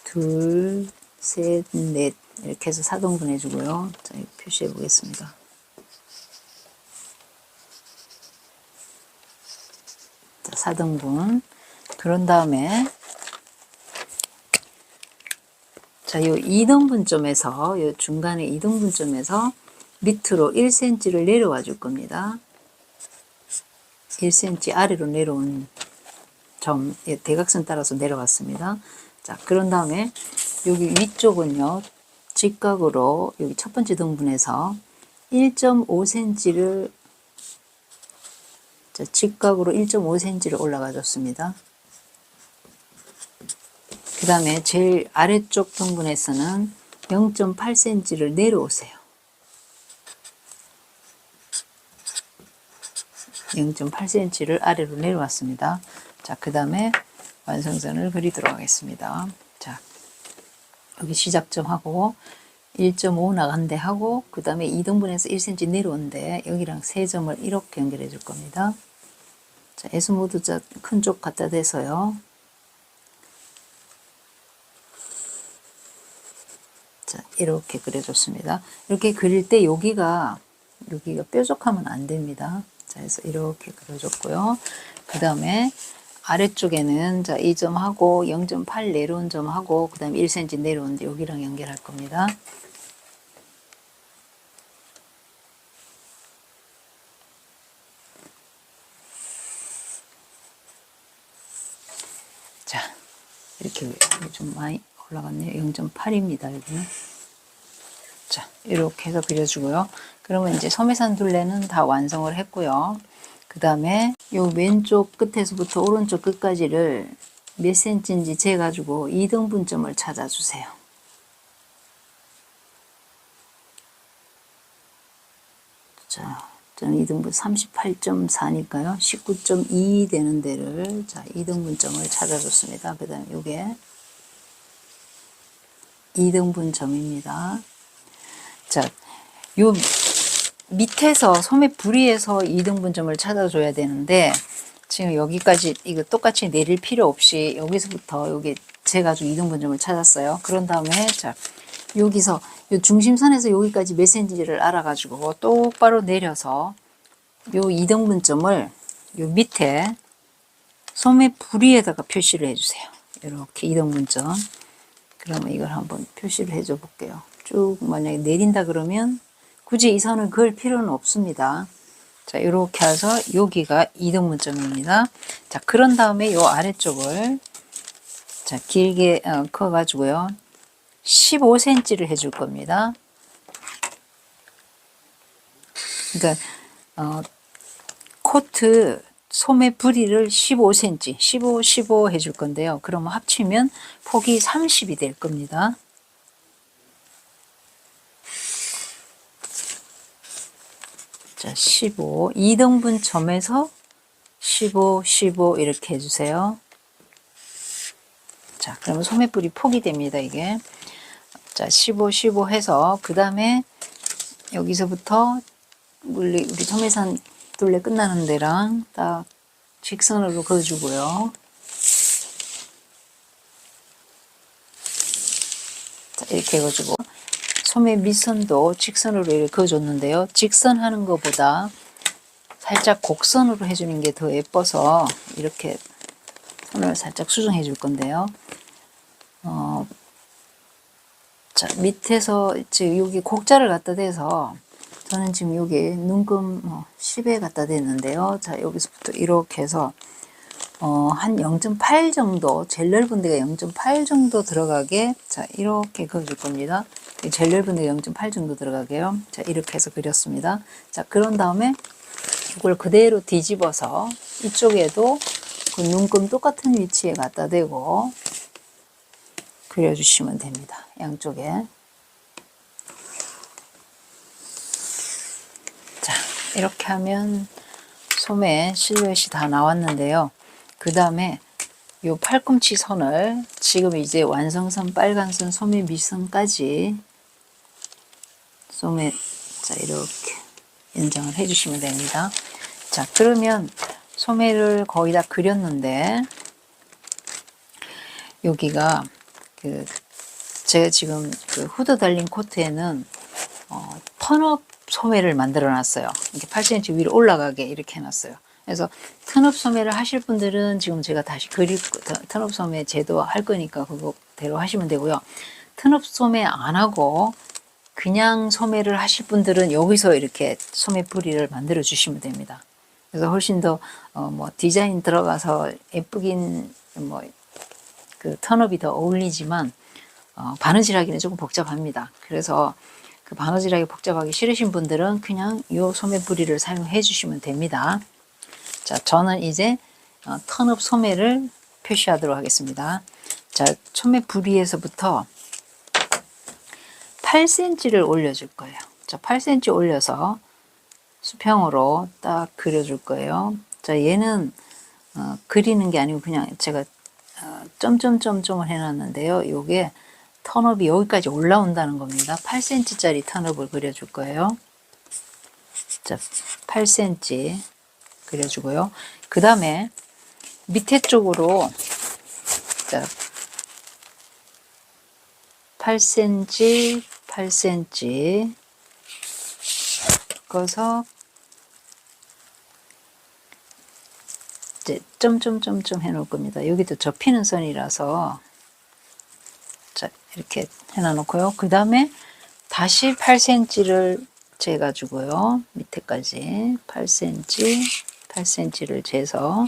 Speaker 1: 둘, 셋, 넷 이렇게 해서 4등분 해주고요. 자, 표시해 보겠습니다. 자, 4등분. 그런 다음에 자, 요 2등분점에서 요 중간에 2등분점에서 밑으로 1cm를 내려와 줄 겁니다. 1cm 아래로 내려온 점, 대각선 따라서 내려왔습니다. 자, 그런 다음에 여기 위쪽은요, 직각으로 여기 첫 번째 등분에서 1.5cm를 자, 직각으로 1.5cm를 올라가 줬습니다. 그 다음에 제일 아래쪽 등분에서는 0.8cm를 내려오세요. 0.8cm를 아래로 내려왔습니다. 자, 그 다음에 완성선을 그리도록 하겠습니다. 자, 여기 시작점하고 1.5 나간데 하고, 그 다음에 2등분에서 1cm 내려온데 여기랑 세 점을 이렇게 연결해 줄 겁니다. 자, 애수 모두 큰 쪽 갖다 대서요. 자, 이렇게 그려줬습니다. 이렇게 그릴 때 여기가 뾰족하면 안 됩니다. 자, 그래서 이렇게 그려줬고요. 그 다음에 아래쪽에는 자, 이 점하고 0.8 내려온 점하고, 그 다음에 1cm 내려오는데 여기랑 연결할 겁니다. 자, 이렇게 좀 많이 올라갔네요. 0.8입니다. 여기는. 자, 이렇게 해서 그려주고요. 그러면 이제 소매산 둘레는 다 완성을 했고요. 그 다음에 요 왼쪽 끝에서부터 오른쪽 끝까지를 몇 cm인지 재가지고 2등분점을 찾아주세요. 자, 저는 2등분 38.4니까요. 19.2 되는 데를 자, 2등분점을 찾아줬습니다. 그 다음에 요게 2등분점입니다. 자, 요 밑에서 소매 부리에서 2등분점을 찾아줘야 되는데 지금 여기까지 이거 똑같이 내릴 필요 없이 여기서부터 여기 재가지고 2등분점을 찾았어요. 그런 다음에 자, 여기서 요 중심선에서 여기까지 몇 cm를 알아가지고 똑바로 내려서 요 2등분점을 요 밑에 소매 부리에다가 표시를 해주세요. 이렇게 2등분점. 그러면 이걸 한번 표시를 해줘 볼게요. 쭉 만약에 내린다 그러면 굳이 이 선을 그을 필요는 없습니다. 자, 이렇게 해서 여기가 이등분점입니다. 자, 그런 다음에 요 아래쪽을 자, 길게 커 가지고요. 15cm를 해줄 겁니다. 그러니까 코트 소매 부리를 15cm, 15, 15 해줄 건데요. 그러면 합치면 폭이 30이 될 겁니다. 자, 15, 2등분 점에서 15, 15 이렇게 해주세요. 자, 그러면 소매부리 폭이 됩니다, 이게. 자, 15, 15 해서, 그 다음에 여기서부터 우리 소매산 둘레 끝나는 데랑 딱 직선으로 그어주고요. 자, 이렇게 그어주고, 소매 밑선도 직선으로 이렇게 그어줬는데요. 직선 하는 것보다 살짝 곡선으로 해주는 게 더 예뻐서 이렇게 선을 살짝 수정해 줄 건데요. 자, 밑에서 지금 여기 곡자를 갖다 대서 저는 지금 여기 눈금 10에 갖다 댔는데요. 자, 여기서부터 이렇게 해서 한 0.8 정도, 제일 넓은 데가 0.8 정도 들어가게, 자, 이렇게 그어줄 겁니다. 제일 넓은 데가 0.8 정도 들어가게요. 자, 이렇게 해서 그렸습니다. 자, 그런 다음에 이걸 그대로 뒤집어서 이쪽에도 그 눈금 똑같은 위치에 갖다 대고 그려주시면 됩니다. 양쪽에. 자, 이렇게 하면 소매 실루엣이 다 나왔는데요. 그 다음에 요 팔꿈치 선을 지금 이제 완성선 빨간선 소매 밑선까지 소매, 자, 이렇게 연장을 해주시면 됩니다. 자, 그러면 소매를 거의 다 그렸는데 여기가 제가 지금 그 후드 달린 코트에는 턴업 소매를 만들어 놨어요. 이렇게 8cm 위로 올라가게 이렇게 해놨어요. 그래서 턴업 소매를 하실 분들은 지금 제가 다시 턴업 소매 제도할 거니까 그거대로 하시면 되고요. 턴업 소매 안 하고 그냥 소매를 하실 분들은 여기서 이렇게 소매 부리를 만들어 주시면 됩니다. 그래서 훨씬 더 디자인 들어가서 예쁘긴 그 턴업이 더 어울리지만 바느질하기는 조금 복잡합니다. 그래서 그 바느질하기 복잡하기 싫으신 분들은 그냥 이 소매 부리를 사용해 주시면 됩니다. 자, 저는 이제 턴업 소매를 표시하도록 하겠습니다. 자, 소매 부리에서부터 8cm를 올려줄 거예요. 자, 8cm 올려서 수평으로 딱 그려줄 거예요. 자, 얘는 그리는 게 아니고 그냥 제가 점점점점을 해놨는데요. 요게 턴업이 여기까지 올라온다는 겁니다. 8cm짜리 턴업을 그려줄 거예요. 자, 8cm 그려주고요. 그 다음에 밑에 쪽으로 자, 8cm, 8cm 그어서 이제 점점점점 해놓을 겁니다. 여기도 접히는 선이라서 자, 이렇게 해놔놓고요. 그 다음에 다시 8cm를 재가지고요. 밑에까지 8cm, 8cm를 재서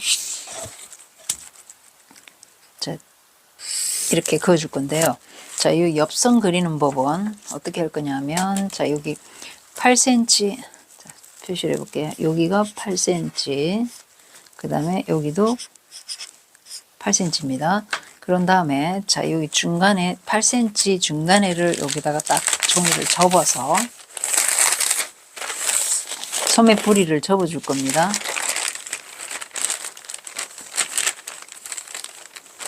Speaker 1: 자, 이렇게 그어줄 건데요. 자, 이 옆선 그리는 법은 어떻게 할 거냐면, 자, 여기 8cm, 자, 표시를 해볼게요. 여기가 8cm, 그 다음에 여기도 8cm입니다. 그런 다음에, 자, 여기 중간에, 8cm 중간에를 여기다가 딱 종이를 접어서 소매 부리를 접어줄 겁니다.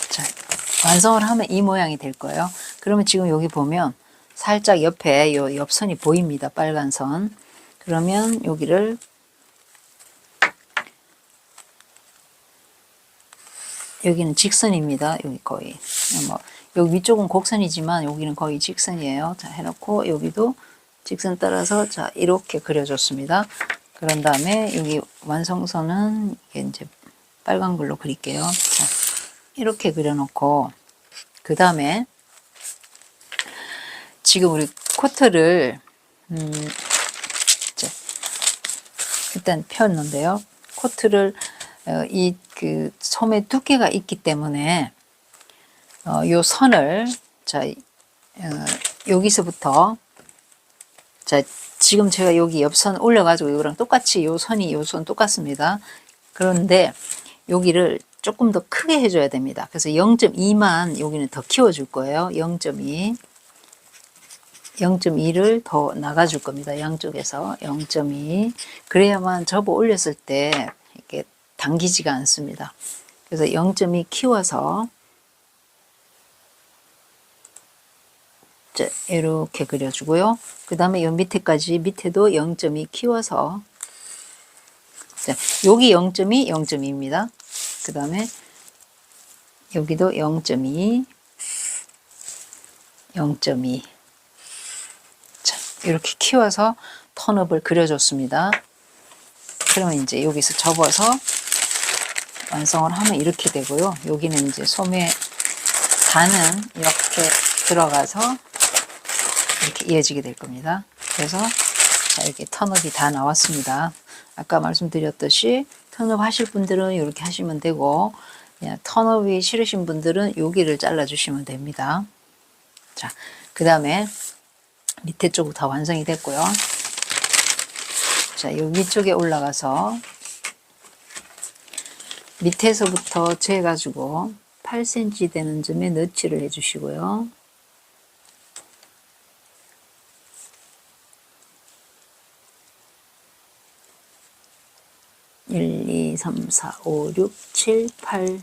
Speaker 1: 자, 완성을 하면 이 모양이 될 거예요. 그러면 지금 여기 보면 살짝 옆에 요 옆선이 보입니다. 빨간 선. 그러면 여기를 여기는 직선입니다. 여기 거의 여기 위쪽은 곡선이지만 여기는 거의 직선이에요. 자, 해놓고 여기도 직선 따라서 자, 이렇게 그려줬습니다. 그런 다음에 여기 완성선은 이게 이제 빨간 걸로 그릴게요. 자, 이렇게 그려놓고 그 다음에 지금 우리 코트를 이제 일단 폈는데요. 코트를 이 그 소매 두께가 있기 때문에 요 선을 여기서부터 지금 제가 여기 옆선 올려가지고 이거랑 똑같이 요 선 똑같습니다. 그런데 여기를 조금 더 크게 해줘야 됩니다. 그래서 0.2만 여기는 더 키워줄 거예요. 0.2를 더 나가줄 겁니다. 양쪽에서 0.2. 그래야만 접어 올렸을 때 이렇게 당기지가 않습니다. 그래서 0.2 키워서 이렇게 그려주고요. 그 다음에 요 밑에도 0.2 키워서 여기 0.2, 0.2입니다. 그 다음에 여기도 0.2, 0.2. 자, 이렇게 키워서 턴업을 그려줬습니다. 그러면 이제 여기서 접어서 완성을 하면 이렇게 되고요. 여기는 이제 소매 단은 이렇게 들어가서 이렇게 이어지게 될 겁니다. 그래서 자, 이렇게 턴업이 다 나왔습니다. 아까 말씀드렸듯이 턴업 하실 분들은 이렇게 하시면 되고, 그냥 턴업이 싫으신 분들은 여기를 잘라 주시면 됩니다. 자, 그 다음에 밑에 쪽 다 완성이 됐고요. 자, 여기 쪽에 올라가서 밑에서부터 재가지고 8cm 되는 점에 너치를 해주시고요. (1, 2, 3, 4, 5, 6, 7, 8)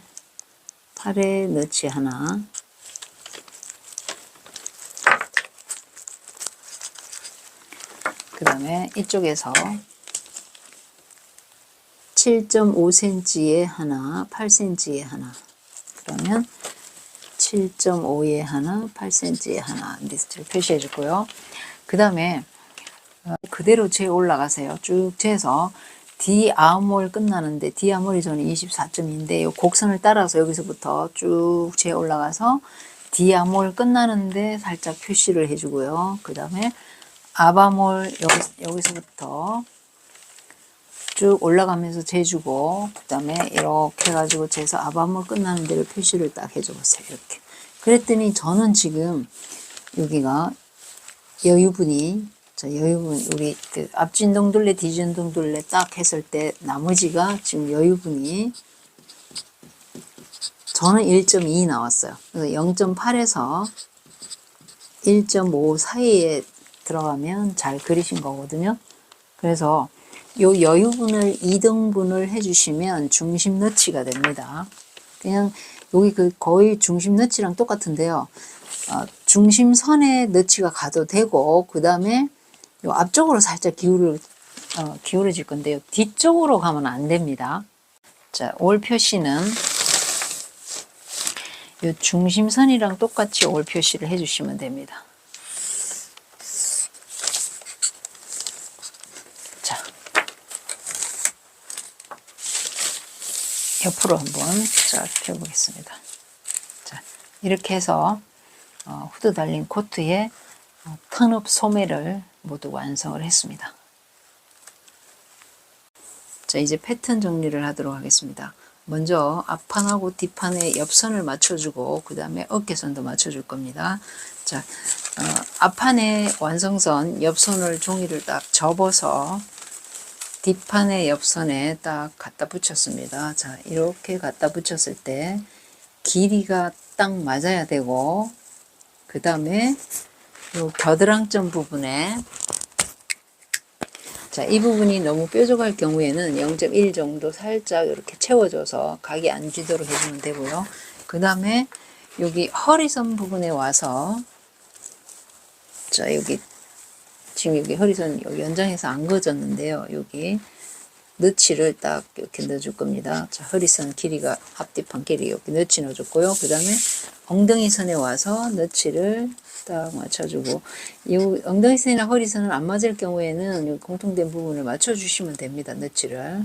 Speaker 1: 8에 너치 하나, 그 다음에 이쪽에서 7.5cm에 하나, 8cm에 하나, 그러면 7.5에 하나, 8cm에 하나 리스트를 표시해 주고요. 그 다음에 그대로 재 올라가세요. 쭉 재서 D 아몰 끝나는데, D 아몰이 저는 24.2인데 요 곡선을 따라서 여기서부터 쭉 재 올라가서 D 아몰 끝나는데 살짝 표시를 해주고요. 그 다음에 아바몰 여기서부터 쭉 올라가면서 재주고, 그 다음에 이렇게 해가지고 재서 아바몰 끝나는 데를 표시를 딱 해줘 보세요. 이렇게. 그랬더니 저는 지금 여기가 여유분이, 우리 그 앞진동둘레, 뒤진동둘레 딱 했을 때 나머지가 지금 여유분이 저는 1.2 나왔어요. 그래서 0.8에서 1.5 사이에 들어가면 잘 그리신 거거든요. 그래서 요 여유분을 2등분을 해주시면 중심 너치가 됩니다. 그냥 여기 그 거의 중심 너치랑 똑같은데요. 중심선에 너치가 가도 되고, 그 다음에 요 앞쪽으로 살짝 기울어질 건데요. 뒤쪽으로 가면 안 됩니다. 자, 올 표시는 요 중심선이랑 똑같이 올 표시를 해주시면 됩니다. 자, 옆으로 한번 쫙 펴보겠습니다. 자, 이렇게 해서 후드 달린 코트에 턴업 소매를 모두 완성을 했습니다. 자, 이제 패턴 정리를 하도록 하겠습니다. 먼저 앞판하고 뒷판에 옆선을 맞춰주고, 그 다음에 어깨선도 맞춰줄 겁니다. 자, 앞판에 완성선, 옆선을 종이를 딱 접어서 뒷판의 옆선에 딱 갖다 붙였습니다. 자, 이렇게 갖다 붙였을 때 길이가 딱 맞아야 되고, 그 다음에 요 겨드랑점 부분에, 자, 이 부분이 너무 뾰족할 경우에는 0.1 정도 살짝 이렇게 채워줘서 각이 안 쥐도록 해주면 되고요. 그 다음에 여기 허리선 부분에 와서, 자, 지금 여기 허리선 여기 연장해서 안 그어졌는데요. 여기 너치를 딱 이렇게 넣어줄 겁니다. 자, 허리선 길이가 앞뒤판 길이 이렇게 너치 넣어줬고요. 그 다음에 엉덩이 선에 와서 너치를 딱 맞춰주고, 이 엉덩이 선이나 허리선은 안 맞을 경우에는 이 공통된 부분을 맞춰주시면 됩니다. 너치를.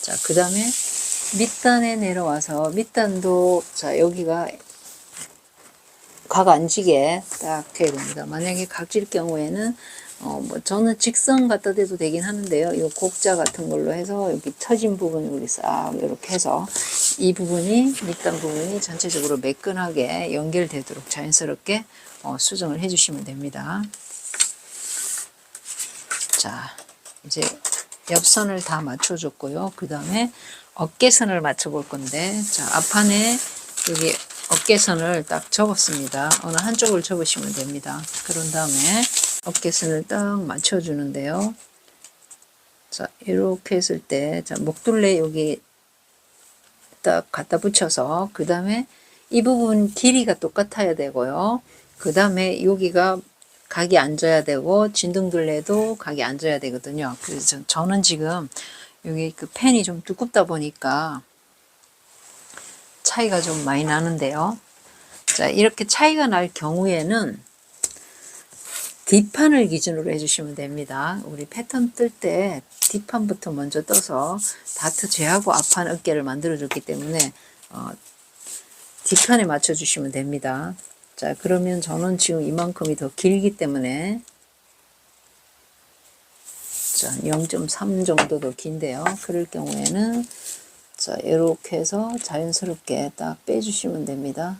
Speaker 1: 자, 그 다음에 밑단에 내려와서 밑단도, 자, 여기가 각 안 지게 딱 해야 됩니다. 만약에 각질 경우에는 뭐 저는 직선 갖다 대도 되긴 하는데요. 이 곡자 같은 걸로 해서 여기 터진 부분을 우리 싹 이렇게 해서 이 부분이 밑단 부분이 전체적으로 매끈하게 연결되도록 자연스럽게 수정을 해주시면 됩니다. 자, 이제 옆선을 다 맞춰줬고요. 그 다음에 어깨선을 맞춰볼 건데, 자, 앞판에 여기 어깨선을 딱 접었습니다. 어느 한쪽을 접으시면 됩니다. 그런 다음에 어깨선을 딱 맞춰주는데요. 자, 이렇게 했을 때, 자, 목둘레 여기 딱 갖다 붙여서, 그 다음에 이 부분 길이가 똑같아야 되고요. 그 다음에 여기가 각이 앉아야 되고, 진등둘레도 각이 앉아야 되거든요. 그래서 저는 지금 여기 그 펜이 좀 두껍다 보니까 차이가 좀 많이 나는데요. 자, 이렇게 차이가 날 경우에는 뒷판을 기준으로 해주시면 됩니다. 우리 패턴 뜰 때 뒷판부터 먼저 떠서 다트 제하고 앞판 어깨를 만들어줬기 때문에 뒷판에 맞춰주시면 됩니다. 자, 그러면 저는 지금 이만큼이 더 길기 때문에 자, 0.3 정도 더 긴데요. 그럴 경우에는 자, 이렇게 해서 자연스럽게 딱 빼주시면 됩니다.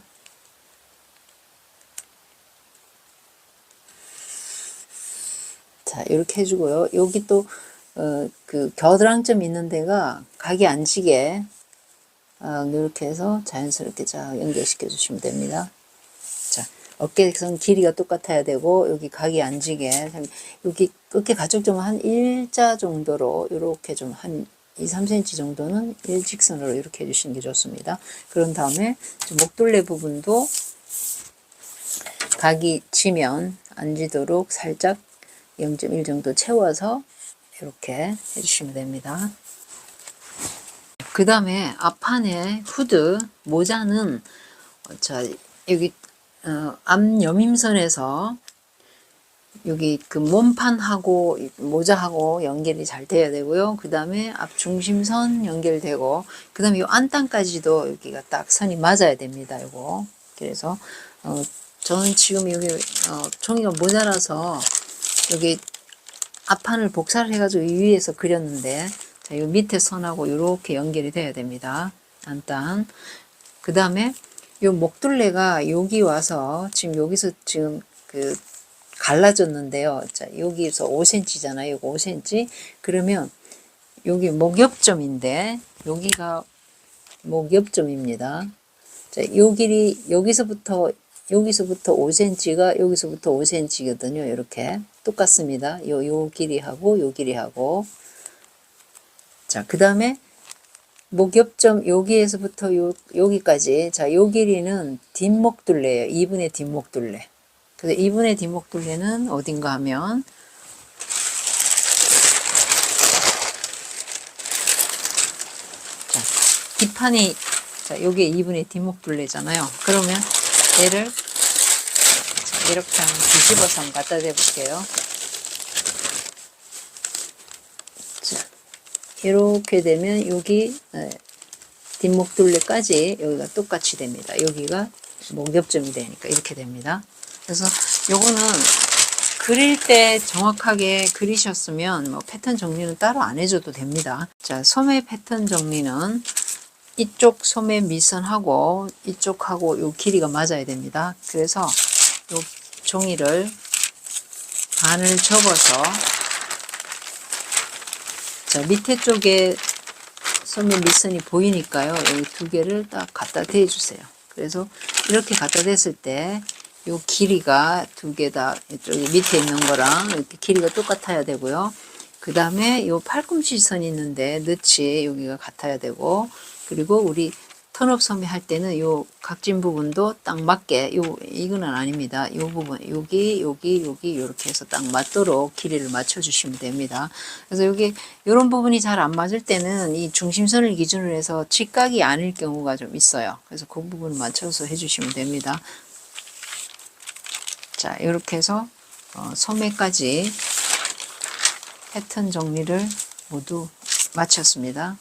Speaker 1: 자, 이렇게 해주고요. 여기 또, 그 겨드랑점 있는 데가 각이 안 지게, 이렇게 해서 자연스럽게 자, 연결시켜 주시면 됩니다. 자, 어깨선 길이가 똑같아야 되고, 여기 각이 안 지게, 여기 어깨 가죽 좀 한 일자 정도로, 이렇게 좀 한 2, 3cm 정도는 일직선으로 이렇게 해주시는 게 좋습니다. 그런 다음에 목둘레 부분도 각이 지면 안 지도록 살짝 0.1 정도 채워서 이렇게 해주시면 됩니다. 그 다음에 앞판에 후드 모자는 자 여기 앞 여밈선에서 여기 그 몸판하고 모자하고 연결이 잘 돼야 되고요. 그 다음에 앞 중심선 연결되고 그 다음에 이 안단까지도 여기가 딱 선이 맞아야 됩니다. 요거 그래서 저는 지금 여기 종이가 모자라서 여기 앞판을 복사를 해가지고 위에서 그렸는데 자, 이 밑에 선하고 이렇게 연결이 돼야 됩니다. 안단. 그 다음에 이 목둘레가 여기 와서 지금 여기서 지금 그 갈라졌는데요. 자, 여기서 5cm잖아요. 이거 5cm. 그러면 여기 목옆점인데 여기가 목옆점입니다. 자, 요 길이 여기서부터 5cm가 여기서부터 5cm거든요. 이렇게 똑같습니다. 요 길이하고 요 길이하고 자, 그 다음에 목옆점 여기에서부터 여기까지 자, 요 길이는 뒷목둘레예요. 2분의 뒷목둘레. 그래서 2분의 뒷목둘레는 어딘가 하면 자, 뒷판이 자, 요게 2분의 뒷목둘레잖아요. 그러면 얘를 자, 이렇게 한번 뒤집어서 한번 갖다 대볼게요. 자, 이렇게 되면 여기 뒷목둘레까지 여기가 똑같이 됩니다. 여기가 목겹점이 되니까 이렇게 됩니다. 그래서 요거는 그릴 때 정확하게 그리셨으면 뭐 패턴 정리는 따로 안 해줘도 됩니다. 자, 소매 패턴 정리는 이쪽 소매 밑선하고 이쪽하고 요 길이가 맞아야 됩니다. 그래서 요 종이를 반을 접어서 자, 밑에 쪽에 소매 밑선이 보이니까요. 여기 두 개를 딱 갖다 대주세요. 그래서 이렇게 갖다 댔을 때 요 길이가 두 개 다 이쪽에 밑에 있는 거랑 이렇게 길이가 똑같아야 되고요. 그 다음에 요 팔꿈치 선 있는데 너치 여기가 같아야 되고 그리고 우리 턴업 소매 할 때는 요 각진 부분도 딱 맞게 이거는 아닙니다. 요 부분 여기 요렇게 해서 딱 맞도록 길이를 맞춰 주시면 됩니다. 그래서 여기 요런 부분이 잘 안 맞을 때는 이 중심선을 기준으로 해서 직각이 아닐 경우가 좀 있어요. 그래서 그 부분을 맞춰서 해 주시면 됩니다. 자, 이렇게 해서 소매까지 패턴 정리를 모두 마쳤습니다.